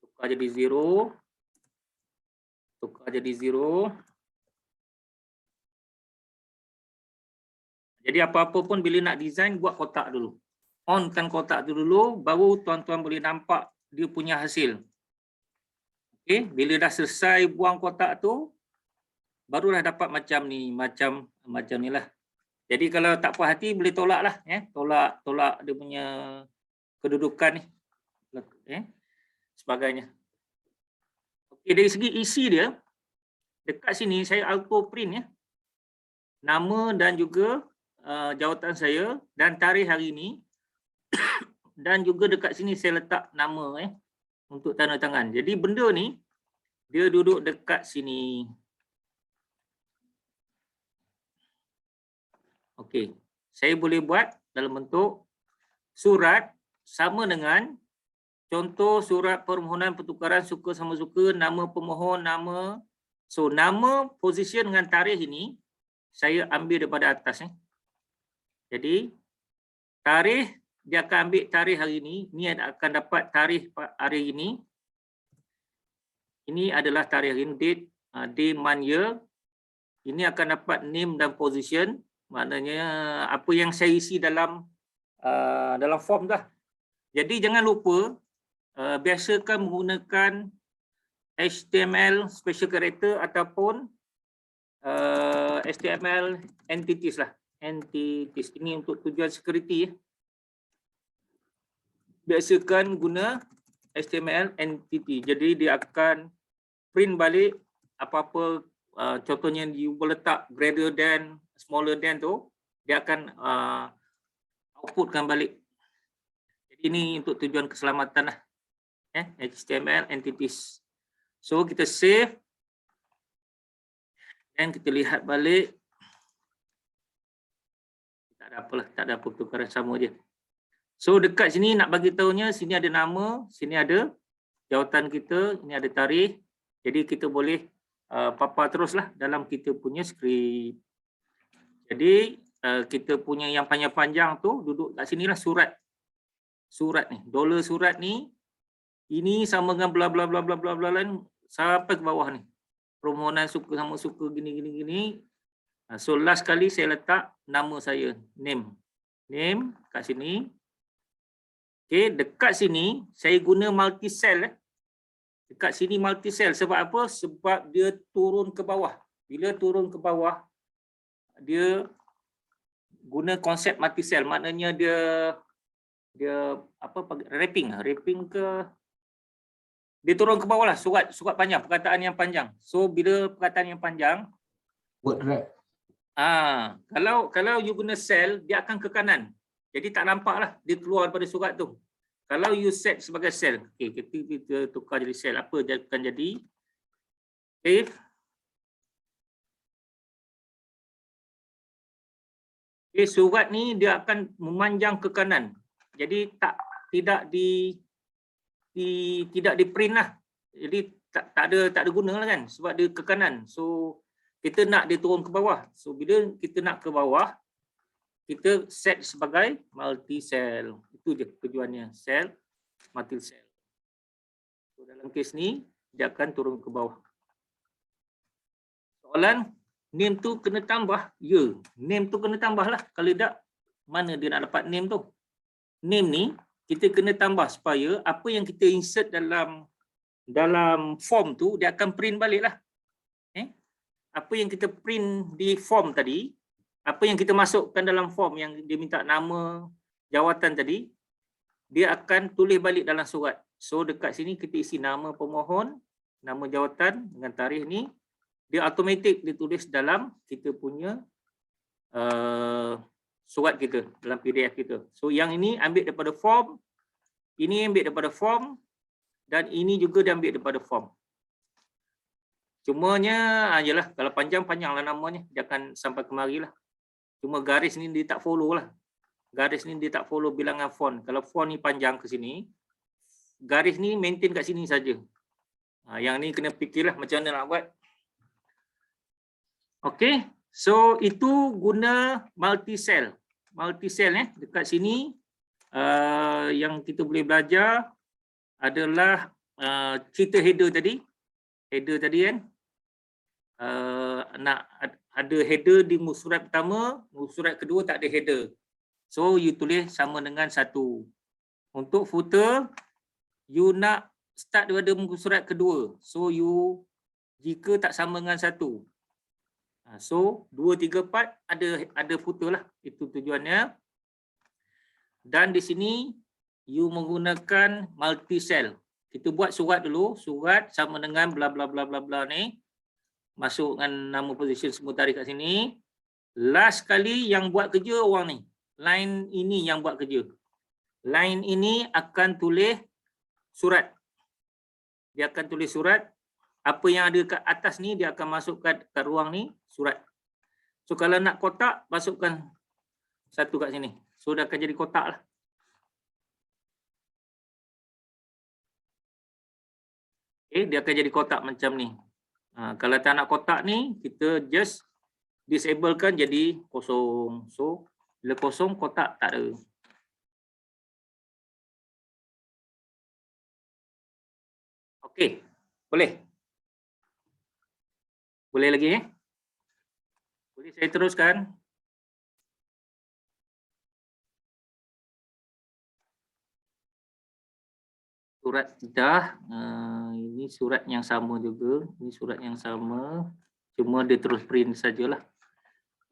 Tukar jadi 0. Jadi apa-apa pun bila nak design, buat kotak dulu. On-kan kotak tu dulu, baru tuan-tuan boleh nampak dia punya hasil. Okey, bila dah selesai buang kotak tu, barulah dapat macam ni, macam ni lah. Jadi kalau tak puas hati boleh tolak lah, tolak dia punya kedudukan ni, sebagainya. Okey, dari segi isi dia, dekat sini saya auto print nama dan juga jawatan saya dan tarikh hari ini. Dan juga dekat sini saya letak nama untuk tanda tangan. Jadi benda ni dia duduk dekat sini. Okey, saya boleh buat dalam bentuk surat sama dengan Contoh surat permohonan pertukaran suka sama suka, nama pemohon, nama. So nama, position dengan tarikh ini saya ambil daripada atas ni. Jadi tarikh dia akan ambil tarikh hari ini, ni akan dapat tarikh hari ini. Ini adalah tarikh hari ini, date, day, month, year. Ini akan dapat name dan position, maknanya apa yang saya isi dalam form dah. Jadi jangan lupa biasakan menggunakan HTML special character ataupun HTML entities lah. Entities ini untuk tujuan security. Biasakan guna HTML entity. Jadi dia akan print balik apa-apa, contohnya you boleh letak greater than, smaller than tu, dia akan outputkan balik. Jadi ini untuk tujuan keselamatan lah. HTML entities. So kita save dan kita lihat balik. Tak ada apalah, tak ada apa, pertukaran sama je. So dekat sini nak bagi tahunya, sini ada nama, sini ada jawatan kita, ini ada tarikh. Jadi kita boleh papar teruslah dalam kita punya skrip. Jadi kita punya yang panjang-panjang tu duduk kat sinilah surat. Surat ni, dollar surat ni, ini sama dengan bla bla bla bla bla bla lain sampai ke bawah ni. Permohonan suka sama suka gini. So last kali saya letak nama saya, name. Name kat sini. Okey, dekat sini saya guna multi cell. Dekat sini multi cell sebab apa? Sebab dia turun ke bawah. Bila turun ke bawah, dia guna konsep multi cell, maknanya dia apa, wrapping ke, dia turun ke bawah lah, surat panjang, perkataan yang panjang. So bila perkataan yang panjang, Word wrap. kalau you guna cell, dia akan ke kanan. Jadi tak nampak lah dia keluar daripada surat tu. Kalau you set sebagai cell, okay, kita tukar jadi cell, apa akan jadi? Save. Okay, surat ni dia akan memanjang ke kanan. Jadi tidak di print lah. Jadi tak ada guna lah kan, sebab dia ke kanan. So kita nak dia turun ke bawah. So bila kita nak ke bawah, kita set sebagai multi cell. Itu je tujuannya, cell, multi cell. So dalam kes ni dia akan turun ke bawah. Soalan, name tu kena tambah? Ya, name tu kena tambah lah. Kalau tak, mana dia nak dapat name tu? Name ni kita kena tambah supaya apa yang kita insert dalam form tu dia akan print balik lah. Apa yang kita print di form tadi, apa yang kita masukkan dalam form yang dia minta nama, jawatan tadi, dia akan tulis balik dalam surat. So dekat sini kita isi nama pemohon, nama jawatan dengan tarikh ni, dia automatik ditulis dalam kita punya surat kita, dalam PDF kita. So yang ini ambil daripada form, ini ambil daripada form, dan ini juga diambil daripada form. Cumanya, ajalah kalau panjang-panjang lah namanya, dia akan sampai kemari lah. Cuma garis ni dia tak follow lah. Garis ni dia tak follow bilangan font. Kalau font ni panjang ke sini, garis ni maintain kat sini saja. Yang ni kena fikirlah macam mana nak buat. Okey, so itu guna multi cell. Multi cell dekat sini yang kita boleh belajar adalah cerita header tadi. Header tadi kan. Nak ada header di muka surat pertama, muka surat kedua tak ada header. So you tulis sama dengan 1. Untuk footer, you nak start daripada muka surat kedua. So you jika tak sama dengan 1. So 2, 3, 4 ada footer lah. Itu tujuannya. Dan di sini you menggunakan multi cell. Kita buat surat dulu, surat sama dengan bla bla bla bla bla ni. Masukkan nama position semua tarik kat sini. Last kali yang buat kerja orang ni. Line ini yang buat kerja. Line ini akan tulis surat. Dia akan tulis surat. Apa yang ada kat atas ni dia akan masukkan kat ruang ni surat. So kalau nak kotak, masukkan 1 kat sini. So dah akan jadi kotak lah. Okay, dia akan jadi kotak macam ni. Kalau tak nak kotak ni, kita just disablekan jadi kosong. So, bila kosong, kotak tak ada. Okey, boleh? Boleh lagi? Boleh saya teruskan? Surat dah, ini surat yang sama juga, ini surat yang sama, cuma dia terus print sajalah.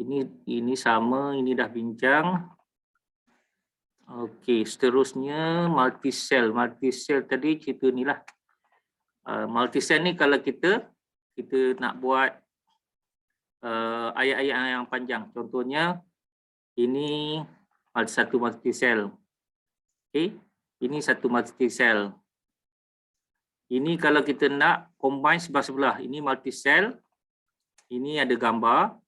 Ini sama, ini dah bincang. Okey, seterusnya multi cell tadi cerita ni lah. Multi cell ni kalau kita nak buat ayat-ayat yang panjang, contohnya ini satu multi cell. Okey, ini satu multi cell. Ini kalau kita nak combine sebelah-sebelah, ini multi cell, ini ada gambar,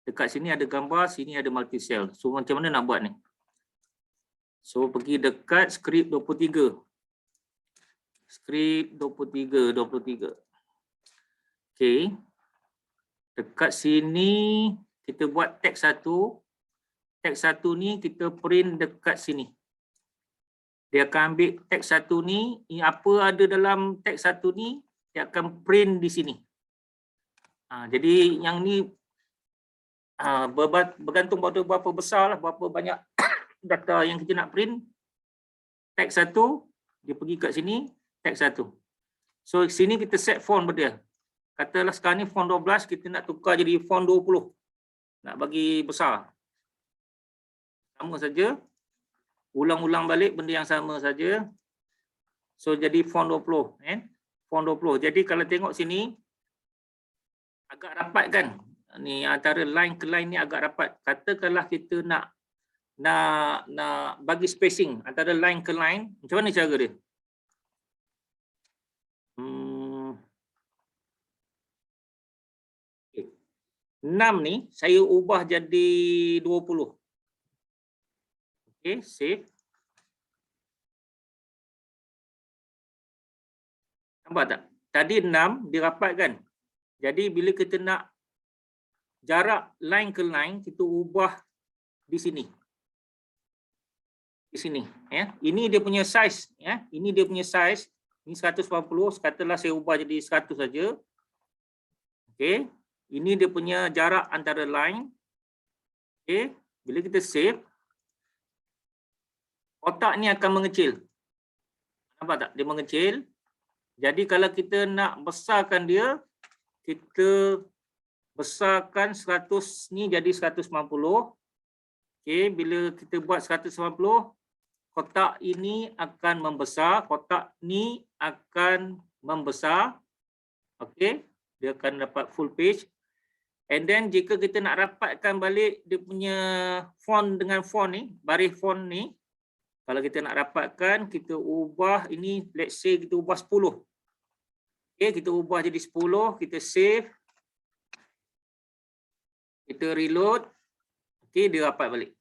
dekat sini ada gambar, sini ada multi cell. So macam mana nak buat ni? So pergi dekat script 23. Script 23. Okey. Dekat sini kita buat teks satu. Teks satu ni kita print dekat sini. Dia akan ambil teks satu ni, apa ada dalam teks satu ni, dia akan print di sini. Jadi yang ni bergantung pada berapa besar lah, berapa banyak data yang kita nak print. Teks satu, dia pergi kat sini, teks satu. So sini kita set font dia. Katalah sekarang ni font 12, kita nak tukar jadi font 20. Nak bagi besar. Sama saja. Ulang-ulang balik benda yang sama saja. So jadi font 20, font 20. Jadi kalau tengok sini agak rapat kan? Ni antara line ke line ni agak rapat. Katakanlah kita nak bagi spacing antara line ke line, macam mana cara dia? 6 ni saya ubah jadi 20. Okey, save. Nampak tak? Tadi 6 dirapatkan. Jadi bila kita nak jarak line ke line, kita ubah di sini. Di sini, ya. Ini dia punya size, ya. Ini dia punya size. Ini 180, katalah saya ubah jadi 100 saja. Okey. Ini dia punya jarak antara line. Okey, bila kita save, kotak ni akan mengecil. Nampak tak? Dia mengecil. Jadi kalau kita nak besarkan dia, kita besarkan 100 ni jadi 150. Okey, bila kita buat 150, kotak ini akan membesar, kotak ni akan membesar. Okey, dia akan dapat full page. And then jika kita nak rapatkan balik dia punya font dengan font ni, baris font ni, kalau kita nak rapatkan, kita ubah ini, let's say kita ubah 10. Okey, kita ubah jadi 10, kita save. Kita reload. Okey, dia rapat balik.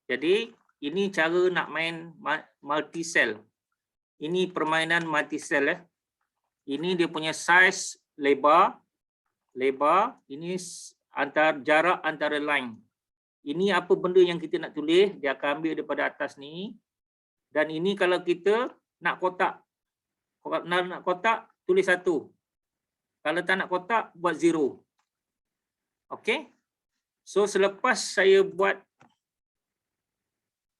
Jadi, ini cara nak main multi cell. Ini permainan multi cell. Ini dia punya size lebar. Ini jarak antara line. Ini apa benda yang kita nak tulis, dia akan ambil daripada atas ni. Dan ini kalau kita nak kotak. Kalau nak kotak, tulis 1. Kalau tak nak kotak, buat 0. Okey. So selepas saya buat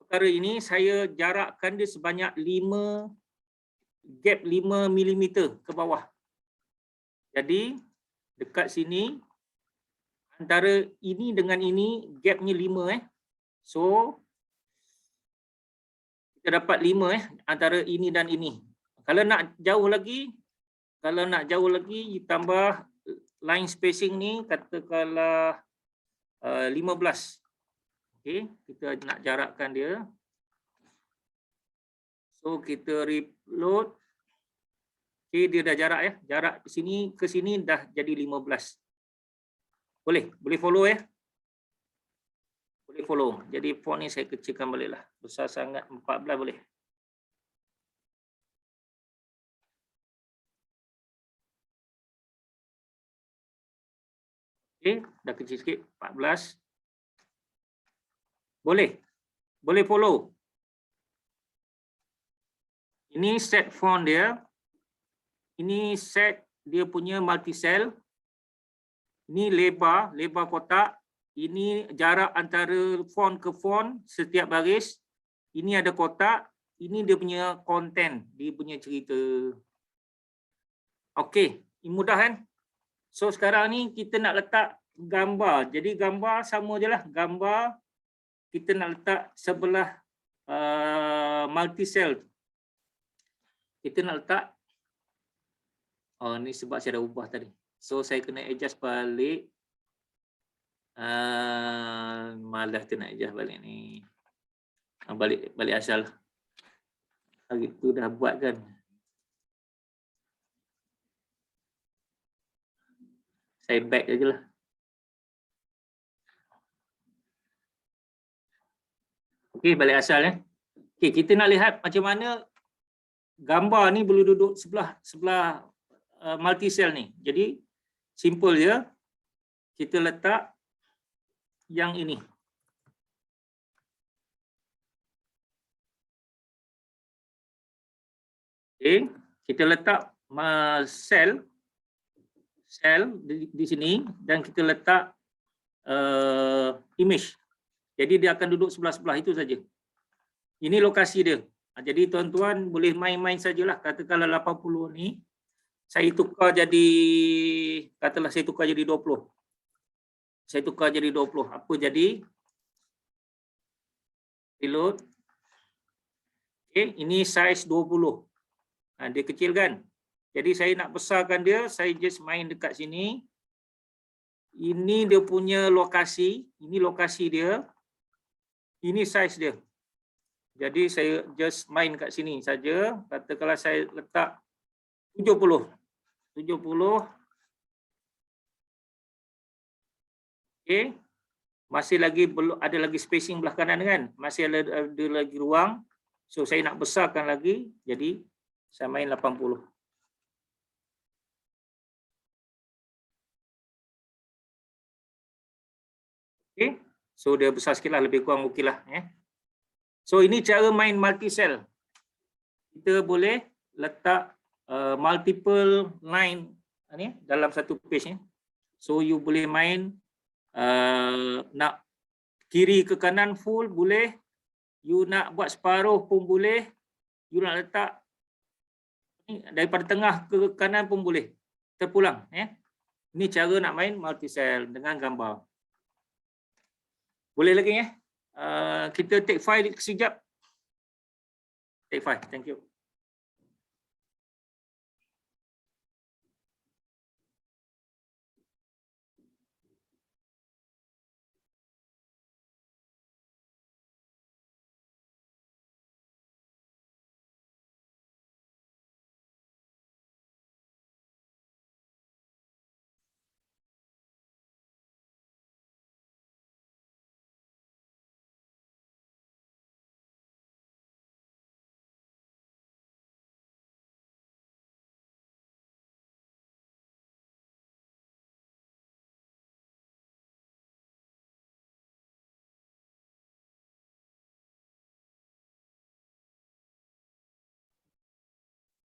perkara ini, saya jarakkan dia sebanyak 5 mm ke bawah. Jadi dekat sini antara ini dengan ini gapnya 5 So kita dapat 5 antara ini dan ini. Kalau nak jauh lagi, tambah line spacing ni katakanlah 15. Okey, kita nak jarakkan dia. So kita reload. Okey, dia dah jarak Jarak sini ke sini dah jadi 15. Boleh follow Boleh follow. Jadi font ni saya kecilkan baliklah. Besar sangat 14 boleh. Okey, dah kecil sikit 14. Boleh. Boleh follow. Ini set font dia. Ini set dia punya multi cell. Ini lebar kotak. Ini jarak antara font ke font setiap baris. Ini ada kotak. Ini dia punya content, dia punya cerita. Okey, ini mudah kan? So sekarang ni kita nak letak gambar. Jadi gambar sama je lah. Gambar kita nak letak sebelah multi cell. Kita nak letak, oh ni sebab saya dah ubah tadi. So saya kena adjust balik. Malas tu nak adjust balik ni. Balik asal. Hari tu dah buat kan. Saya back je lah. Okey, balik asal ya. Okey, kita nak lihat macam mana gambar ni boleh duduk sebelah multi cell ni. Jadi simple je. Kita letak yang ini. Okey, kita letak sel di sini dan kita letak image. Jadi dia akan duduk sebelah-sebelah itu saja. Ini lokasi dia. Jadi tuan-tuan boleh main-main sajalah. Katakanlah 80 ni saya tukar jadi, katalah saya tukar jadi 20. Saya tukar jadi 20. Apa jadi? Reload. Okey, ini saiz 20. Dia kecil kan? Jadi saya nak besarkan dia, saya just main dekat sini. Ini dia punya lokasi, ini lokasi dia. Ini saiz dia. Jadi saya just main kat sini saja. Katakanlah saya letak 70. 70. Okey. Masih lagi belum ada lagi spacing belah kanan kan? Masih ada lagi ruang. So saya nak besarkan lagi. Jadi saya main 80. Okey. So dia besar sikitlah, lebih kurang okeylah ya. So ini cara main multi cell. Kita boleh letak multiple line ni dalam satu page ni. So you boleh main nak kiri ke kanan full boleh. You nak buat separuh pun boleh. You nak letak ni daripada tengah ke kanan pun boleh. Terpulang ya. Ini cara nak main multi cell dengan gambar. Boleh lagi ya? Kita take file sekejap. Take file, thank you.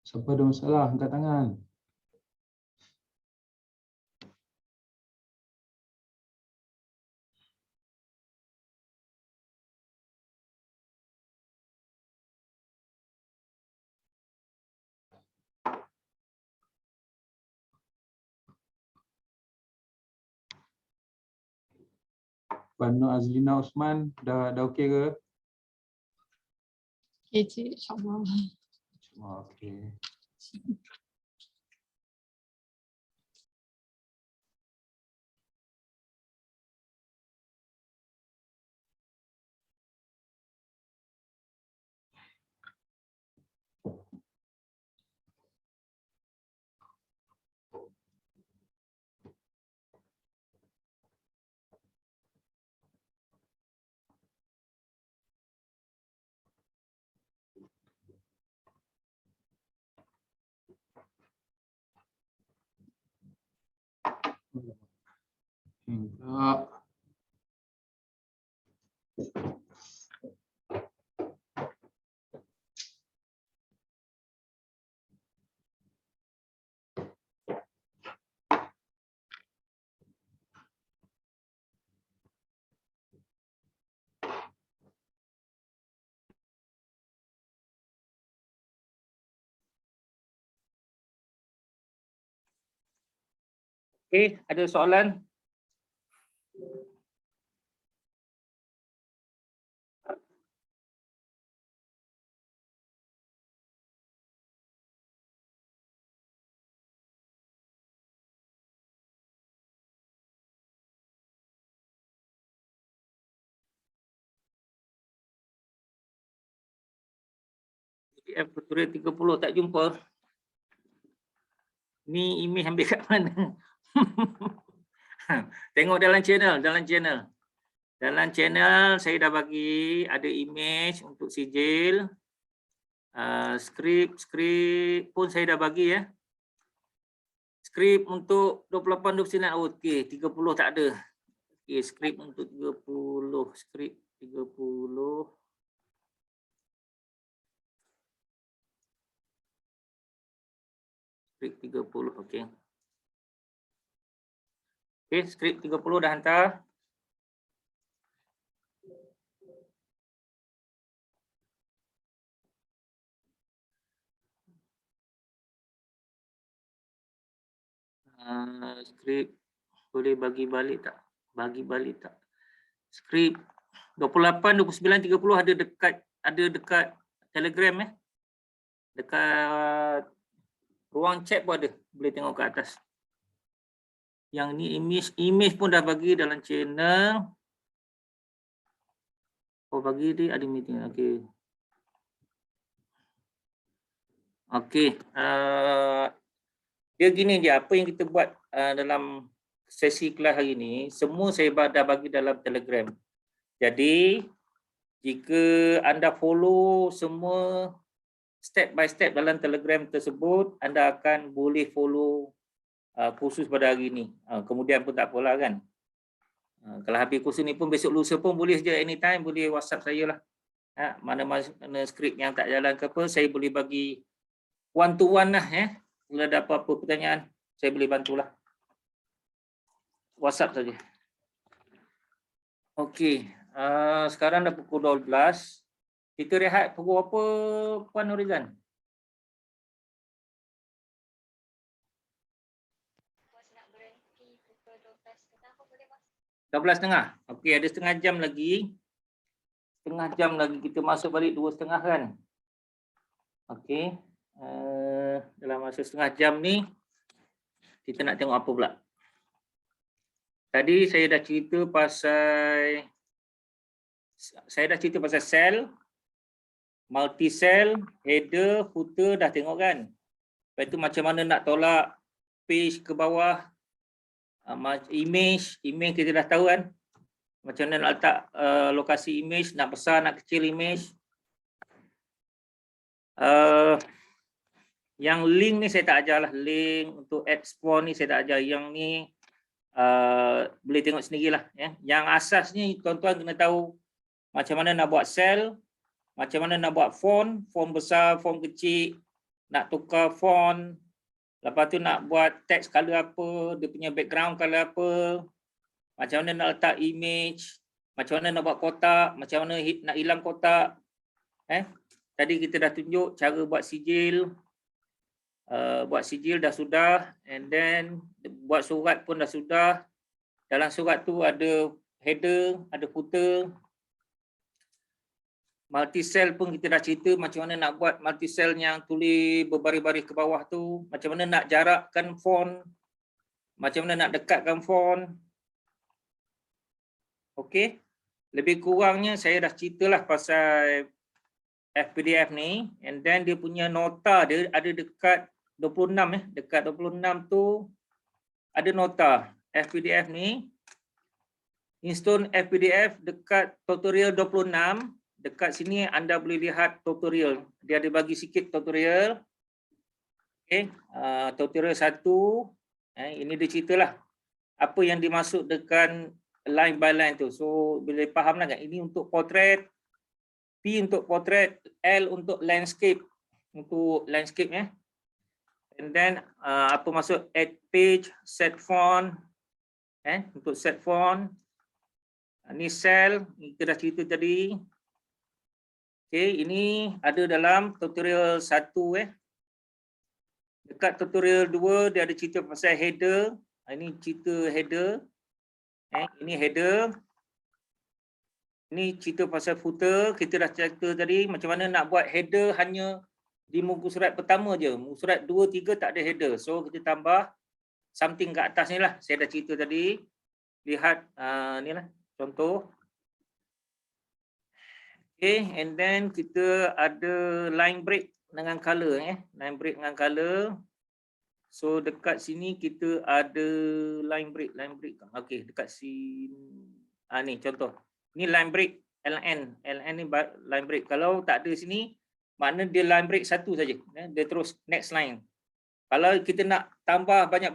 Siapa ada masalah, angkat tangan. Puan Nur Azlina Osman, dah okey ke? Okey cik, insyaAllah. Okey. Enggak. Okey, ada soalan? PDF tutorial 30 tak jumpa. Ni imej ambil kat mana? Tengok dalam channel, Dalam channel saya dah bagi ada imej untuk sijil. Skrip pun saya dah bagi ya. Skrip untuk 28 29 okey, 30 tak ada. Okey, skrip untuk 30, skrip 30. Skrip 30, okey. Okey, skrip 30 dah hantar. Skrip boleh bagi balik tak? Bagi balik tak? Skrip 28, 29, 30 ada dekat Telegram ya. Dekat ruang chat pun ada. Boleh tengok ke atas. Yang ni imej pun dah bagi dalam channel. Oh bagi dia ada meeting. Okey. Okey. Dia gini je, apa yang kita buat dalam sesi kelas hari ini, semua saya dah bagi dalam Telegram. Jadi, jika anda follow semua step by step dalam Telegram tersebut, anda akan boleh follow kursus pada hari ini. Kemudian pun tak apalah kan. Kalau habis kursus ni pun besok lusa pun boleh je, anytime boleh WhatsApp saya lah. Mana-mana skrip yang tak jalan ke apa, saya boleh bagi one to one lah ya. Kalau ada apa-apa pertanyaan, saya boleh bantulah. WhatsApp saja. Okey, sekarang dah pukul 12. Kita rehat pukul apa, Puan Nurizan? Nak berhenti pukul 12.30 12.30. Okey, ada setengah jam lagi. Setengah jam lagi kita masuk balik 2.30 kan? Okey. Dalam masa setengah jam ni kita nak tengok apa pula. Tadi saya dah cerita pasal sel, multi cell, header, footer dah tengok kan. Lepas tu macam mana nak tolak page ke bawah, image kita dah tahu kan. Macam mana nak letak lokasi image, nak besar nak kecil image. Yang link ni saya tak ajar lah, link untuk export ni saya tak ajar. Yang ni boleh tengok sendirilah ya. Yang asasnya tuan-tuan kena tahu macam mana nak buat sel, macam mana nak buat font besar, font kecil, nak tukar font, lepas tu nak buat teks color apa, dia punya background color apa, macam mana nak letak image, macam mana nak buat kotak, macam mana nak hilang kotak. Tadi kita dah tunjuk cara buat sijil. Buat sijil dah sudah, and then buat surat pun dah sudah. Dalam surat tu ada header, ada footer. Multi cell pun kita dah cerita macam mana nak buat multi cell yang tulis berbaris-baris ke bawah tu, macam mana nak jarakkan font, macam mana nak dekatkan font. Okey, lebih kurangnya saya dah ceritalah pasal FPDF ni, and then dia punya nota dia ada dekat 26 dekat 26 tu ada nota FPDF ni. Install FPDF dekat tutorial 26, dekat sini anda boleh lihat tutorial. Dia ada bagi sikit tutorial. Okey, tutorial 1 ini dia ceritalah apa yang dimaksudkan line by line tu. So boleh faham lah kan? Ini untuk portrait, P untuk portrait, L untuk landscape, ya. And then apa maksud add page, set font, untuk set font. Ini cell, kita dah cerita tadi. Okay, ini ada dalam tutorial 1 Dekat tutorial 2 dia ada cerita pasal header. Ini cerita header. Ini header. Ini cerita pasal footer. Kita dah cerita tadi macam mana nak buat header hanya di muka surat pertama je. Muka surat 2, 3 tak ada header. So kita tambah something kat atas ni lah. Saya dah cerita tadi. Lihat ni lah contoh. Okay, and then kita ada line break dengan color. Line break dengan color. So dekat sini kita ada line break. Okay, dekat sini. Ni contoh. Ni line break LN. LN ni line break. Kalau tak ada sini, makna dia line break satu saja. Dia terus next line. Kalau kita nak tambah banyak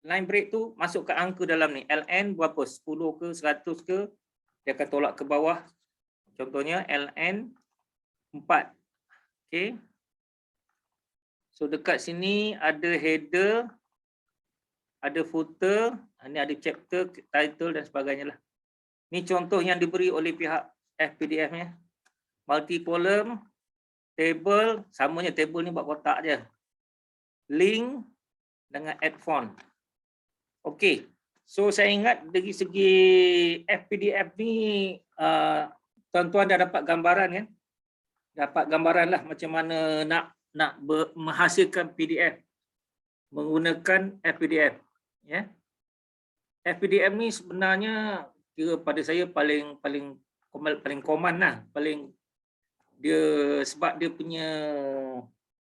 line break tu, masuk ke angka dalam ni. LN berapa? 10 ke 100 ke? Dia akan tolak ke bawah. Contohnya LN 4. Okay. So dekat sini ada header, ada footer, ini ada chapter, title dan sebagainya lah. Ini contoh yang diberi oleh pihak FPDF-nya. Multi column, table, samanya table ni buat kotak je. Link dengan add font. Okey. So saya ingat dari segi FPDF ni tuan-tuan dah dapat gambaran kan? Dapat gambaran lah macam mana nak menghasilkan PDF menggunakan FPDF. Ya. FPDF ni sebenarnya kira pada saya paling common lah, dia sebab dia punya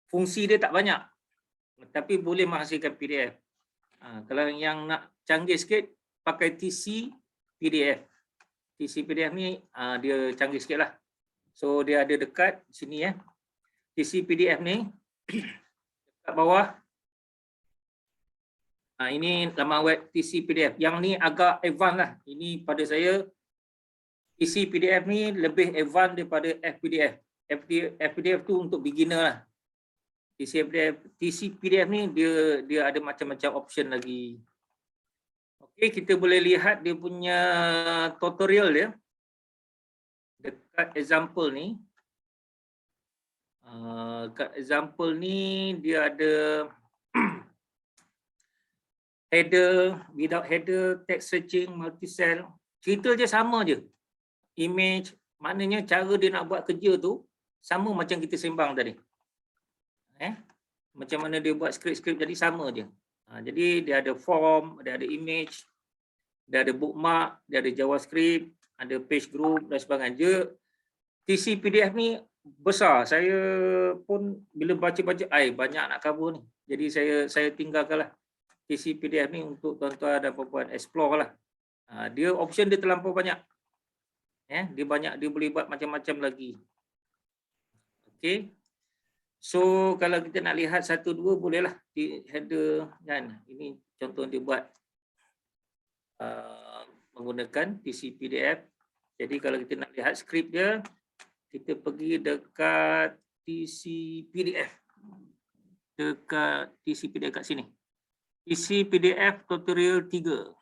fungsi dia tak banyak, tapi boleh menghasilkan PDF. Kalau yang nak canggih sikit pakai TC PDF. TC PDF ni dia canggih sikit lah. So dia ada dekat sini ya. TC PDF ni dekat bawah. Ini laman web TC PDF. Yang ni agak advance lah. Ini pada saya TC PDF ni lebih advance daripada FPDF. FPDF tu untuk beginner lah. TC PDF ni dia ada macam-macam option lagi. Okey, kita boleh lihat dia punya tutorial dia. Dekat example ni. Kat example ni dia ada header, without header, text searching, multi-cell. Cerita je sama je. Image, maknanya cara dia nak buat kerja tu sama macam kita sembang tadi. Macam mana dia buat skrip-skrip jadi sama je. Jadi dia ada form, dia ada image, dia ada bookmark, dia ada JavaScript, ada page group dan sebagainya. TC PDF ni besar. Saya pun bila baca-baca, banyak nak cover ni. Jadi saya tinggalkanlah TC PDF ni untuk tuan-tuan dan puan-puan explore lah. Dia option dia terlampau banyak. Dia boleh buat macam-macam lagi. Okey. So kalau kita nak lihat 1 2 bolehlah di header kan. Ini contoh dia buat menggunakan TC PDF. Jadi kalau kita nak lihat skrip dia, kita pergi dekat TC PDF. Dekat TC PDF kat sini. TC PDF tutorial 3.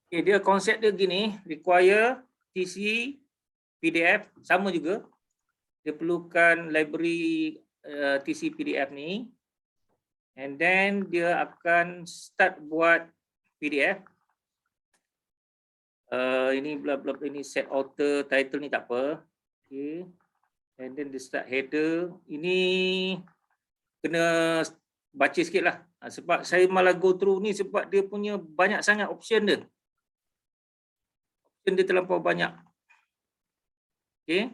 Okay, dia konsep dia gini, require TC PDF sama juga. Dia perlukan library TC PDF ni. And then dia akan start buat PDF. Ini bla bla ini set author, title ni tak apa. Okay. And then dia start header. Ini kena baca sikit lah. Sebab saya malah go through ni sebab dia punya banyak sangat option dia. Option dia terlampau banyak. Okay.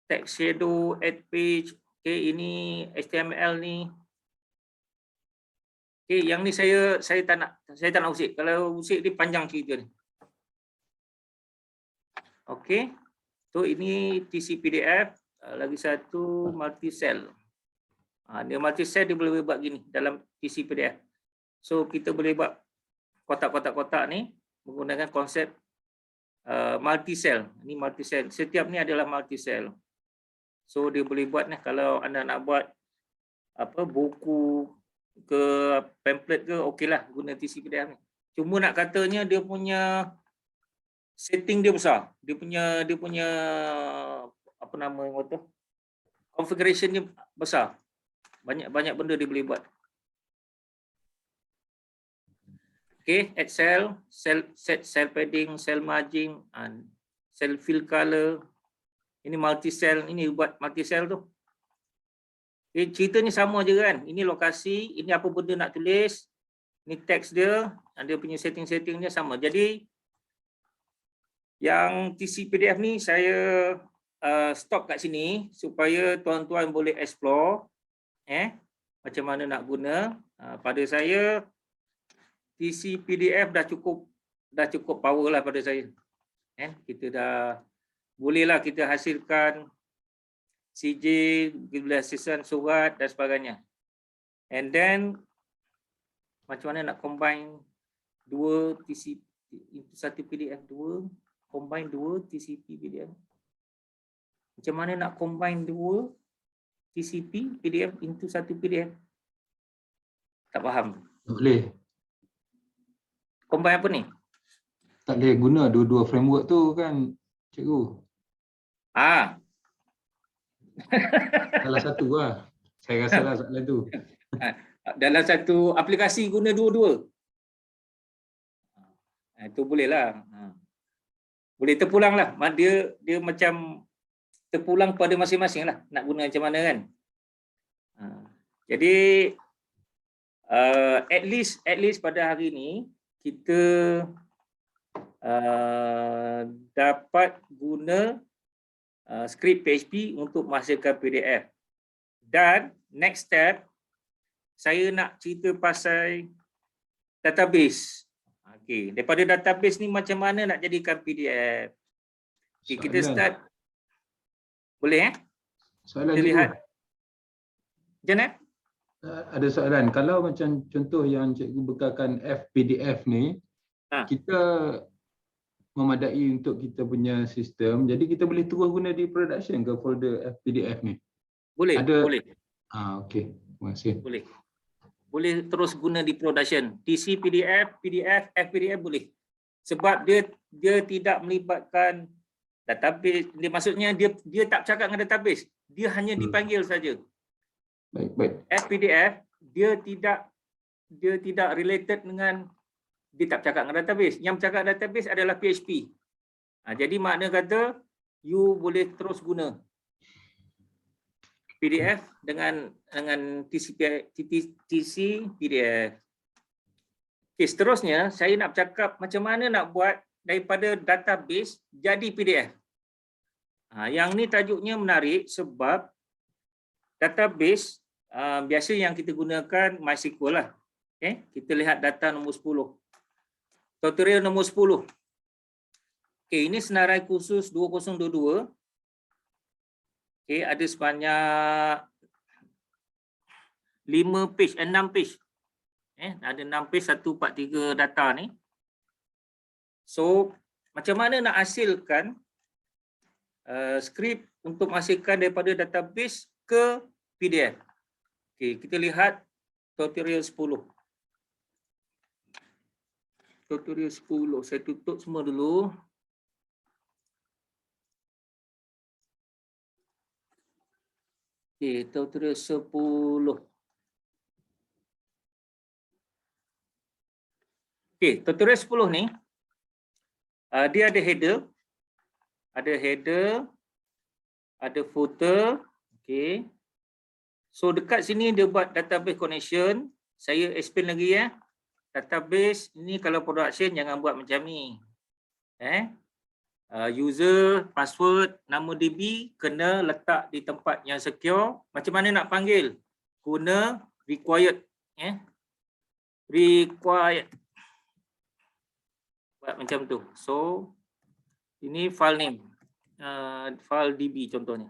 Text shadow, add page. Okay, ini HTML ni. Okay, yang ni saya tak nak usik. Kalau usik dia panjang cerita ni. Okay. So ini TC PDF. Lagi satu multi-cell. Dia multi-cell dia boleh buat gini dalam TC PDF. So kita boleh buat kotak-kotak ni menggunakan konsep multi-cell. Ini multi-cell. Setiap ni adalah multi-cell. So dia boleh buat ni kalau anda nak buat buku ke pamphlet ke, okeylah guna TC-PDF ni. Cuma nak katanya dia punya setting dia besar. Dia punya apa nama tu? Configuration dia besar. Banyak benda dia boleh buat. Okay, add cell, set cell padding, cell margin, cell fill color. Ini multi cell, ini buat multi cell tu. Okay, ceritanya sama je kan. Ini lokasi, ini apa benda nak tulis, ini teks dia, dia punya setting-setting dia sama. Jadi yang TC PDF ni saya stop kat sini supaya tuan-tuan boleh explore macam mana nak guna. Pada saya TC PDF dah cukup power lah pada saya. Kita dah bolehlah kita hasilkan CJ, bila hasilkan surat dan sebagainya. And then macam mana nak combine dua TCP itu satu PDF, combine dua TCP PDF. Macam mana nak combine dua TCP PDF into satu PDF? Tak faham. Tak boleh. Combine apa ni? Tak boleh guna dua-dua framework tu kan, cikgu. Salah satu lah. Saya rasa lah soalan tu. Dalam satu aplikasi guna dua-dua. Itu boleh lah. Boleh terpulang lah. Dia macam terpulang pada masing-masing lah. Nak guna macam mana kan. Jadi at least pada hari ni kita dapat guna skrip PHP untuk menghasilkan PDF. Dan next step saya nak cerita pasal database. Okey, daripada database ni macam mana nak jadikan PDF. Okay, kita start. Boleh Soalan kita lihat. Jangan ada soalan. Kalau macam contoh yang cikgu bekalkan FPDF ni, kita memadai untuk kita punya sistem, jadi kita boleh terus guna di production ke folder FPDF ni? Boleh, boleh. Okey. Terima kasih. Boleh terus guna di production. TC PDF, PDF, FPDF boleh. Sebab dia tidak melibatkan database. Maksudnya dia tak bercakap dengan database. Dia hanya dipanggil saja. Baik. FPDF dia tidak related dengan, dia tak bercakap dengan database. Yang bercakap database adalah PHP. Jadi makna kata you boleh terus guna PDF dengan TC PDF. Okay, seterusnya saya nak bercakap macam mana nak buat daripada database jadi PDF. Yang ni tajuknya menarik sebab database biasa yang kita gunakan MySQL lah. Okay, kita lihat data nombor 10. Tutorial nombor 10. Okay, ini senarai khusus 2022. Okay, ada sebanyak 6 page. Ada 6 page, 143 data ni. So, macam mana nak hasilkan skrip untuk menghasilkan daripada database ke PDF. Okay, kita lihat tutorial 10. Tutorial 10. Saya tutup semua dulu. Okay, tutorial 10. Okay, tutorial 10 ni dia ada header, ada footer. Okay. So dekat sini dia buat database connection. Saya explain lagi ya. Database ini kalau production jangan buat macam ni. User, password, nama DB kena letak di tempat yang secure. Macam mana nak panggil? Guna required. Required. Buat macam tu. So ini file name. File DB contohnya.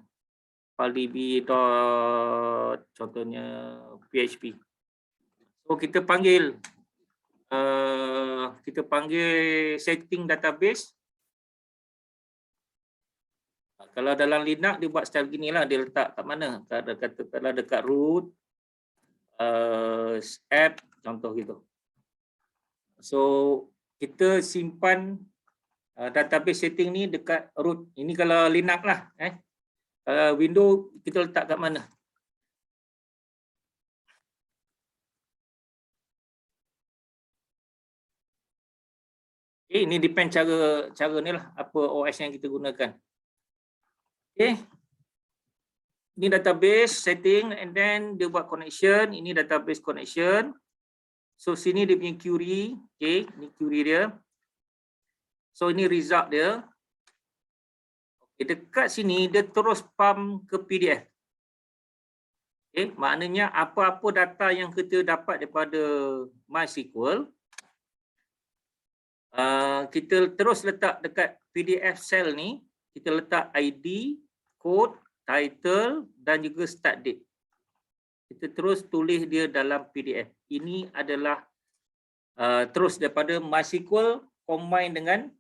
File DB dot contohnya PHP. So kita panggil kita panggil setting database. Kalau dalam Linux dia buat style gini lah, dia letak kat mana? Katakanlah dekat root, app, contoh gitu. So kita simpan database setting ni dekat root. Ini kalau Linux lah. Windows kita letak kat mana? Ini depend cara ni lah, apa OS yang kita gunakan. Ini database setting, and then dia buat connection. Ini database connection. So sini dia punya query. Ini query dia. So ini result dia. Dekat sini dia terus pump ke PDF. Maknanya apa-apa data yang kita dapat daripada MySQL, kita terus letak dekat PDF cell ni, kita letak ID, code, title dan juga start date. Kita terus tulis dia dalam PDF. Ini adalah terus daripada MySQL combine dengan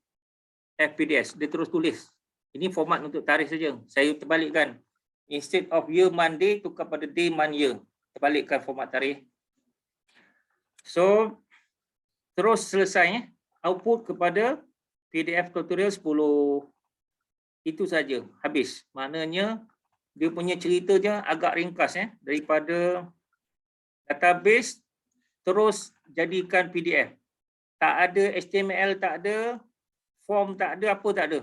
FPDS. Dia terus tulis. Ini format untuk tarikh saja. Saya terbalikkan. Instead of year month day, tukar pada day month year. Terbalikkan format tarikh. So terus selesai. Output kepada PDF tutorial 10. Itu saja, habis. Maknanya dia punya cerita je agak ringkas daripada database terus jadikan PDF. Tak ada HTML, tak ada form, tak ada apa, tak ada.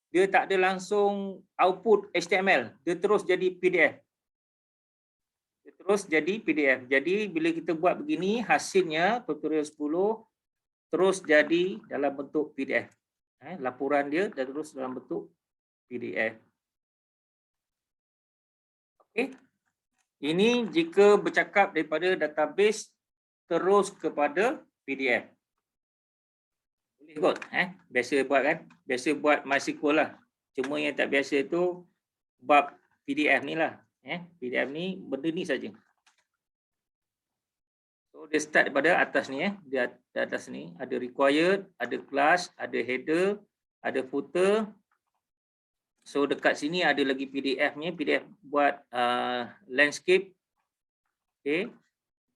Dia tak ada langsung output HTML. Dia terus jadi PDF. Dia terus jadi PDF. Jadi bila kita buat begini, hasilnya tutorial 10 terus jadi dalam bentuk PDF. Laporan dia dan terus dalam bentuk PDF. Okey. Ini jika bercakap daripada database terus kepada PDF. Boleh kot, biasa buat kan? Biasa buat MySQL lah. Cuma yang tak biasa tu bab PDF ni lah. PDF ni benda ni saja. So dia start daripada atas ni Dia atas ni ada required, ada class, ada header, ada footer. So dekat sini ada lagi PDF-nya, PDF buat landscape. Okey.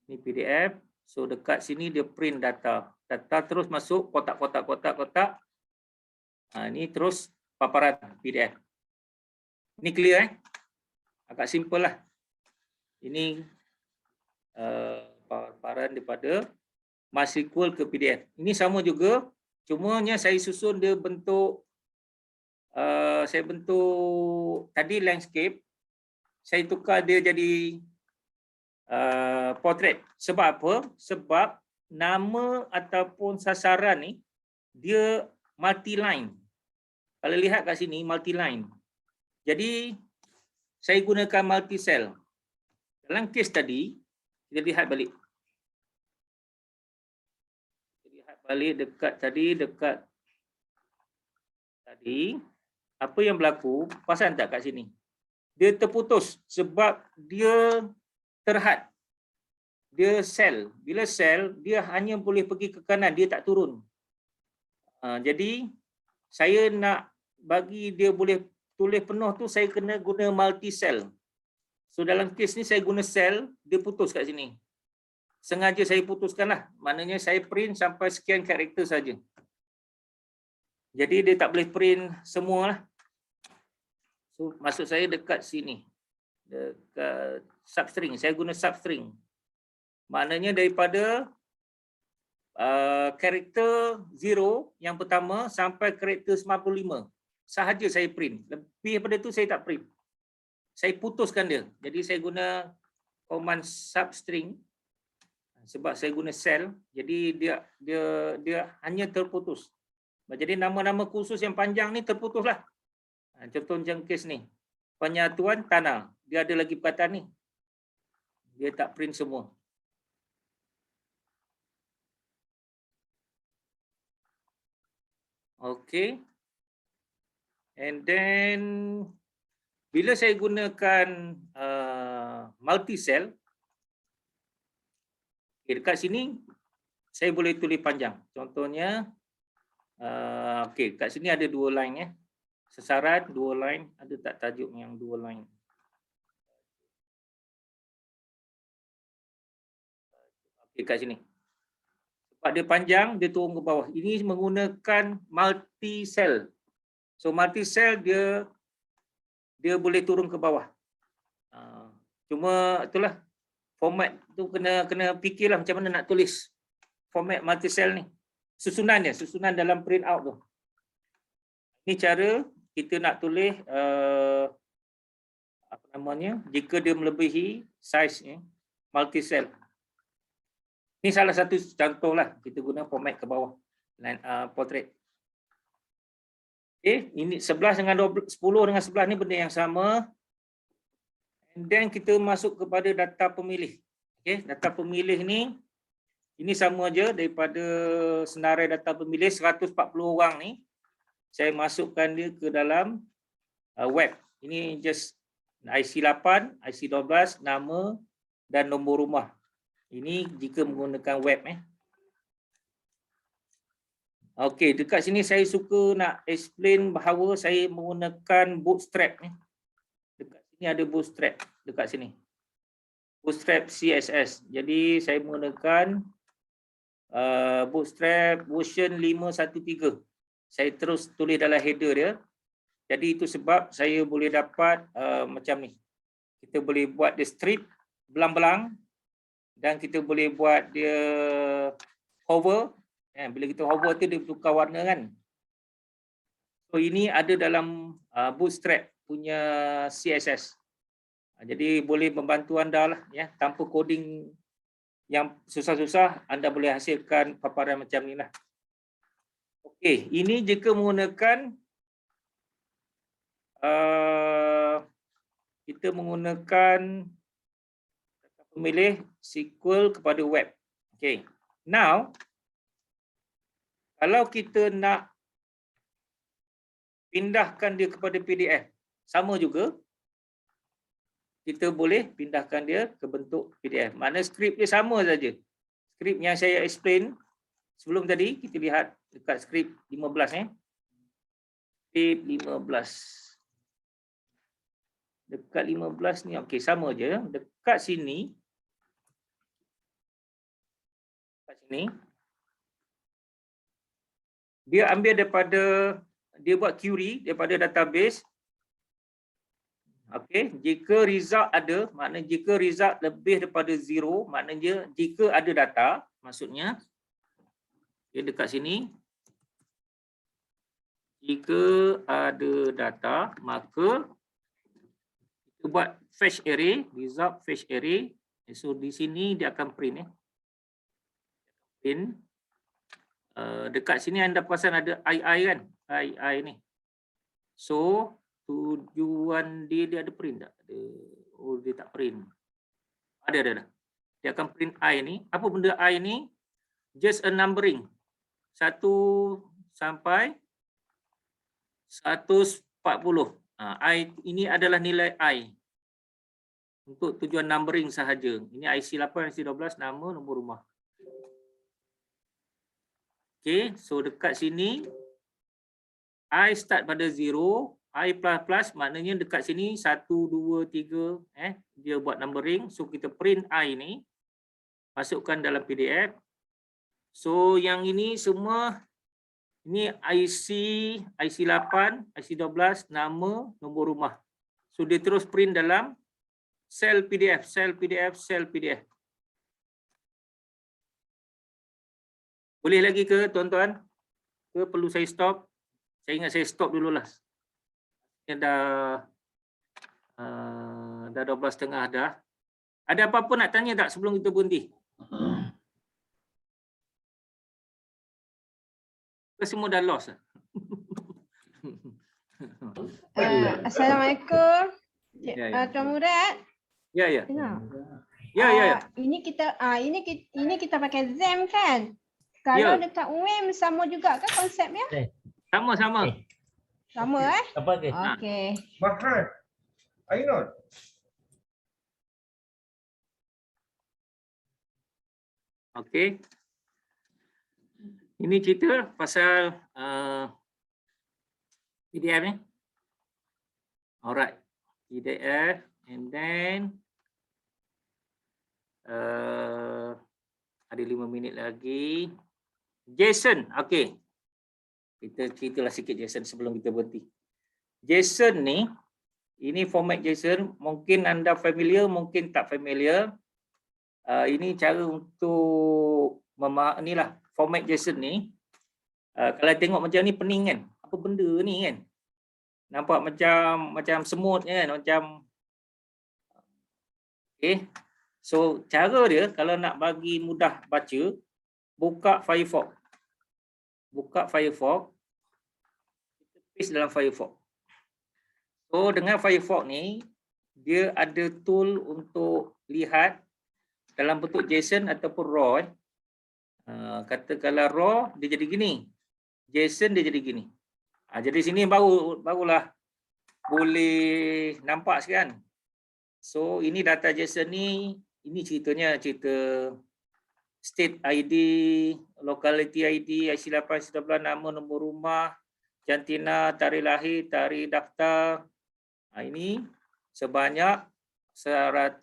Ni PDF. So dekat sini dia print data. Data terus masuk kotak. Ni terus paparan PDF. Ini clear Agak simple lah. Ini paparan daripada MySQL ke PDF. Ini sama juga, cumanya saya susun dia bentuk saya bentuk tadi landscape, saya tukar dia jadi portrait. Sebab apa? Sebab nama ataupun sasaran ni dia multi line. Kalau lihat kat sini multi line. Jadi saya gunakan multi cell. Dalam kes tadi kita lihat balik. Dekat tadi apa yang berlaku, perasan tak kat sini? Dia terputus sebab dia terhad. Dia sel. Bila sel, dia hanya boleh pergi ke kanan, dia tak turun. Jadi saya nak bagi dia boleh tulis penuh tu, saya kena guna multi cell. So dalam kes ni saya guna cell, dia putus kat sini. Sengaja saya putuskanlah. Maknanya saya print sampai sekian karakter saja. Jadi dia tak boleh print semua lah. So maksud saya dekat sini. Dekat substring. Saya guna substring. Maknanya daripada karakter 0 yang pertama sampai karakter 95. Sahaja saya print. Lebih daripada tu saya tak print. Saya putuskan dia. Jadi saya guna command substring. Sebab saya guna cell, jadi dia hanya terputus. Jadi nama-nama khusus yang panjang ni terputuslah. Contoh macam kes ni. Penyatuan tanah. Dia ada lagi perkataan ni. Dia tak print semua. Okey. And then bila saya gunakan multi cell, dekat sini saya boleh tulis panjang. Contohnya, okey, kat sini ada 2 line ya. Sasaran 2 line, ada tak tajuk yang 2 line? Okey, kat sini. Sebab dia panjang, dia turun ke bawah. Ini menggunakan multi cell. So multi cell dia boleh turun ke bawah. Cuma itulah format tu kena fikirlah macam mana nak tulis format multi cell ni. Susunan dalam print out tu. Ini cara kita nak tulis apa namanya, jika dia melebihi saiz multi cell. Ini salah satu contohlah kita guna format ke bawah portrait. Okey, ini 11 dengan 10 dengan 11 ni benda yang sama. And then kita masuk kepada data pemilih. Okey, data pemilih ni ini sama aja daripada senarai data pemilih 140 orang ni. Saya masukkan dia ke dalam web. Ini just IC 8, IC 12, nama dan nombor rumah. Ini jika menggunakan web Okey, dekat sini saya suka nak explain bahawa saya menggunakan bootstrap ni. Dekat sini ada bootstrap dekat sini. Bootstrap CSS. Jadi saya menggunakan bootstrap version 5.1.3. Saya terus tulis dalam header dia. Jadi itu sebab saya boleh dapat macam ni. Kita boleh buat dia strip belang-belang dan kita boleh buat dia hover. Bila kita hover tu dia tukar warna kan. So ini ada dalam bootstrap punya CSS. Jadi boleh membantu anda lah ya, tanpa coding yang susah-susah anda boleh hasilkan paparan macam ni lah. Okey, ini jika menggunakan kita menggunakan pemilih SQL kepada web. Okey. Now kalau kita nak pindahkan dia kepada PDF, sama juga kita boleh pindahkan dia ke bentuk PDF. Mana skrip dia sama saja. Skrip yang saya explain sebelum tadi, kita lihat dekat skrip 15 Skrip 15. Dekat 15 ni okey, sama je. Dekat sini dia ambil daripada, dia buat query daripada database. Okey, jika result ada, maknanya jika result lebih daripada 0, maknanya jika ada data, maksudnya okay, dekat sini jika ada data, maka kita buat fetch array, result fetch array. So di sini dia akan print print. Dekat sini anda perasan ada II kan, II ni. So tujuan dia ada print tak? Oh, dia tak print. Ada. Dia akan print I ni. Apa benda I ni? Just a numbering. 1 sampai 140. I ini adalah nilai I. Untuk tujuan numbering sahaja. Ini IC 8, IC 12, nama, nombor rumah. Okay, so dekat sini I start pada 0, I plus maknanya dekat sini 1, 2, 3 dia buat numbering. So kita print I ni, masukkan dalam PDF. So yang ini semua, ini IC 8, IC 12, nama, nombor rumah. So dia terus print dalam sel PDF, sel PDF, sel PDF. Boleh lagi ke tuan-tuan? Ke perlu saya stop? Saya ingat saya stop dululah. Ini dah 12.30 dah. Ada apa-apa nak tanya tak sebelum kita berhenti? Semua dah lost. Assalamualaikum. Tuan Murad. Ya. Ini kita pakai ZAM kan? Kalau dekat UM sama juga kan konsepnya? Sama. Sama Okey. Mahal. Are you not? Okey. Ini cerita pasal PDF ni. Alright, PDF and then ada 5 minit lagi. JSON, okey. Kita ceritalah sikit JSON sebelum kita berhenti. JSON ni, ini format JSON, mungkin anda familiar, mungkin tak familiar. Ini cara untuk inilah format JSON ni. Kalau tengok macam ni pening kan? Apa benda ni kan? Nampak macam semut kan? Macam okey. So cara dia kalau nak bagi mudah baca, buka Firefox. Buka Firefox. Kita paste dalam Firefox. So dengan Firefox ni dia ada tool untuk lihat dalam bentuk JSON ataupun RAW. Katakanlah RAW dia jadi gini. JSON dia jadi gini. Jadi sini barulah boleh nampak kan. So ini data JSON ni, ini cerita state ID, locality ID, IC 819, nama, nombor rumah, jantina, tarikh lahir, tarikh daftar. Ini sebanyak 139.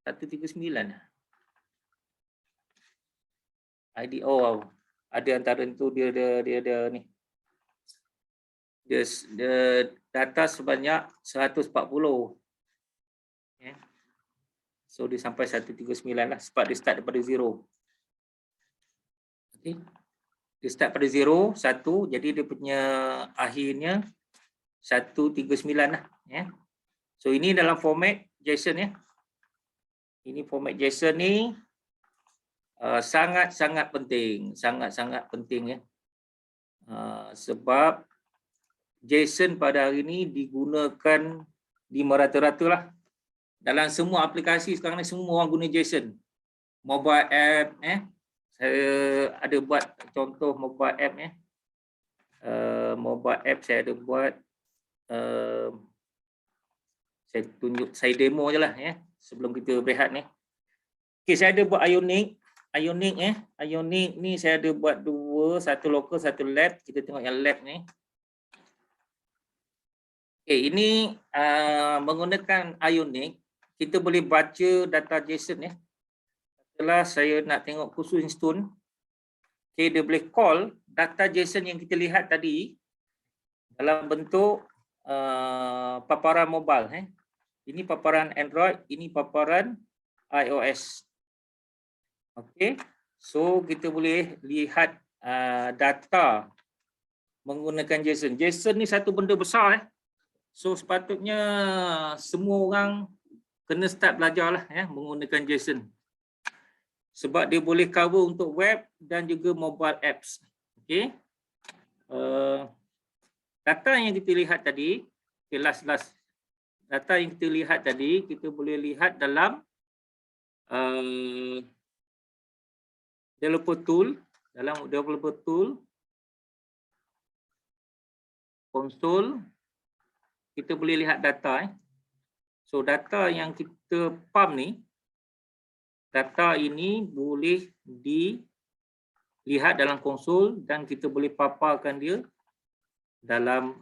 139. ID ada antara itu dia ni. Dia data sebanyak 140. Okay. So dia sampai 139 lah sebab dia start daripada 0. Okay. Dia start pada 0, 1, jadi dia punya akhirnya 139 lah. Ya. So ini dalam format JSON ya. Ini format JSON ni sangat-sangat penting. Sangat-sangat penting ya. Sebab JSON pada hari ini digunakan di merata-rata lah. Dalam semua aplikasi sekarang ni semua orang guna JSON. Mobile app saya ada buat contoh mobile app mobile app saya ada buat saya demo je lah ya sebelum kita berehat ni. Okey, saya ada buat Ionic ni saya ada buat 2, satu local, satu lab. Kita tengok yang lab ni. Okey, ini menggunakan Ionic kita boleh baca data JSON ya. Setelah saya nak tengok khusus Stone, okay, dia boleh call data JSON yang kita lihat tadi dalam bentuk paparan mobile. Ini paparan Android, ini paparan iOS. Okey, so kita boleh lihat data menggunakan JSON. JSON ni satu benda besar. So sepatutnya semua orang kena start belajar lah menggunakan JSON. Sebab dia boleh cover untuk web dan juga mobile apps. Okey. Data yang kita lihat tadi, okay, last. Data yang kita lihat tadi, kita boleh lihat dalam developer tool, konsol, kita boleh lihat data. So data yang kita pump ni, data ini boleh dilihat dalam konsol dan kita boleh paparkan dia dalam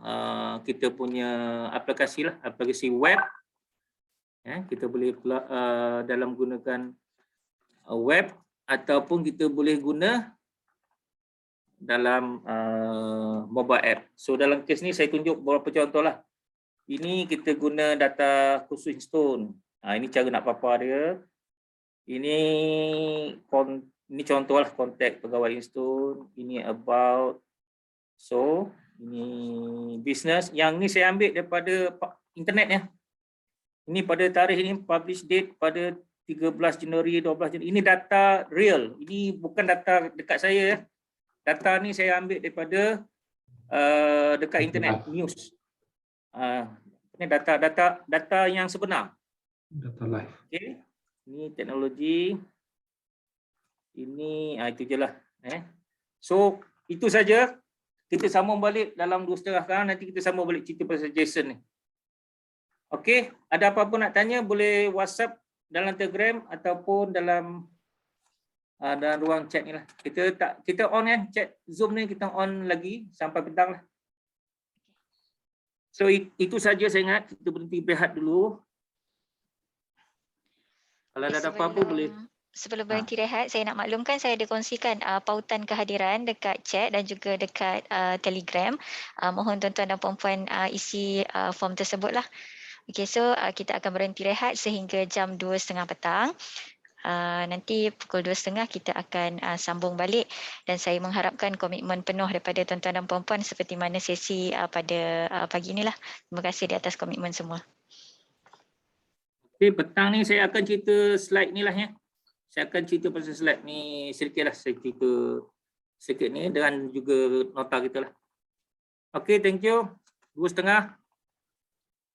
kita punya aplikasi lah, aplikasi web. Kita boleh dalam gunakan web ataupun kita boleh guna dalam mobile app. So dalam kes ni saya tunjuk beberapa contoh lah. Ini kita guna data khusus Stone. Ini cara nak papar dia. Ini contoh lah kontak pegawai Stone. Ini about. So ini business. Yang ni saya ambil daripada internet ya. Ini pada tarikh ini publish date pada 13 Januari, 12 Januari. Ini data real. Ini bukan data dekat saya ya. Data ni saya ambil daripada dekat internet news. Ini data yang sebenar. Data live. Okay. Ini teknologi. Ini itu je lah. So itu saja. Kita sambung balik dalam 2.5 sekarang. Nanti kita sambung balik cerita pasal JSON ni. Okey. Ada apa-apa nak tanya boleh WhatsApp dalam Telegram ataupun dalam ruang chat ni lah. Kita on kan chat Zoom ni, kita on lagi sampai petang lah. So itu saja saya ingat, kita berhenti berehat dulu. Kalau ada apa-apa boleh. Sebelum berhenti rehat, saya nak maklumkan saya ada kongsikan pautan kehadiran dekat chat dan juga dekat Telegram. Mohon tuan-tuan dan puan-puan isi form tersebut lah. Okay, so kita akan berhenti rehat sehingga jam 2.30 petang. Nanti pukul 2.30 kita akan sambung balik dan saya mengharapkan komitmen penuh daripada tuan-tuan dan puan-puan seperti mana sesi pada pagi inilah. Terima kasih di atas komitmen semua. Okay, petang ni saya akan cerita slide ni lah ya. Saya akan cerita pasal slide ni sedikit lah, saya cerita sedikit ni dengan juga nota kita lah. Okay, thank you. 2.30.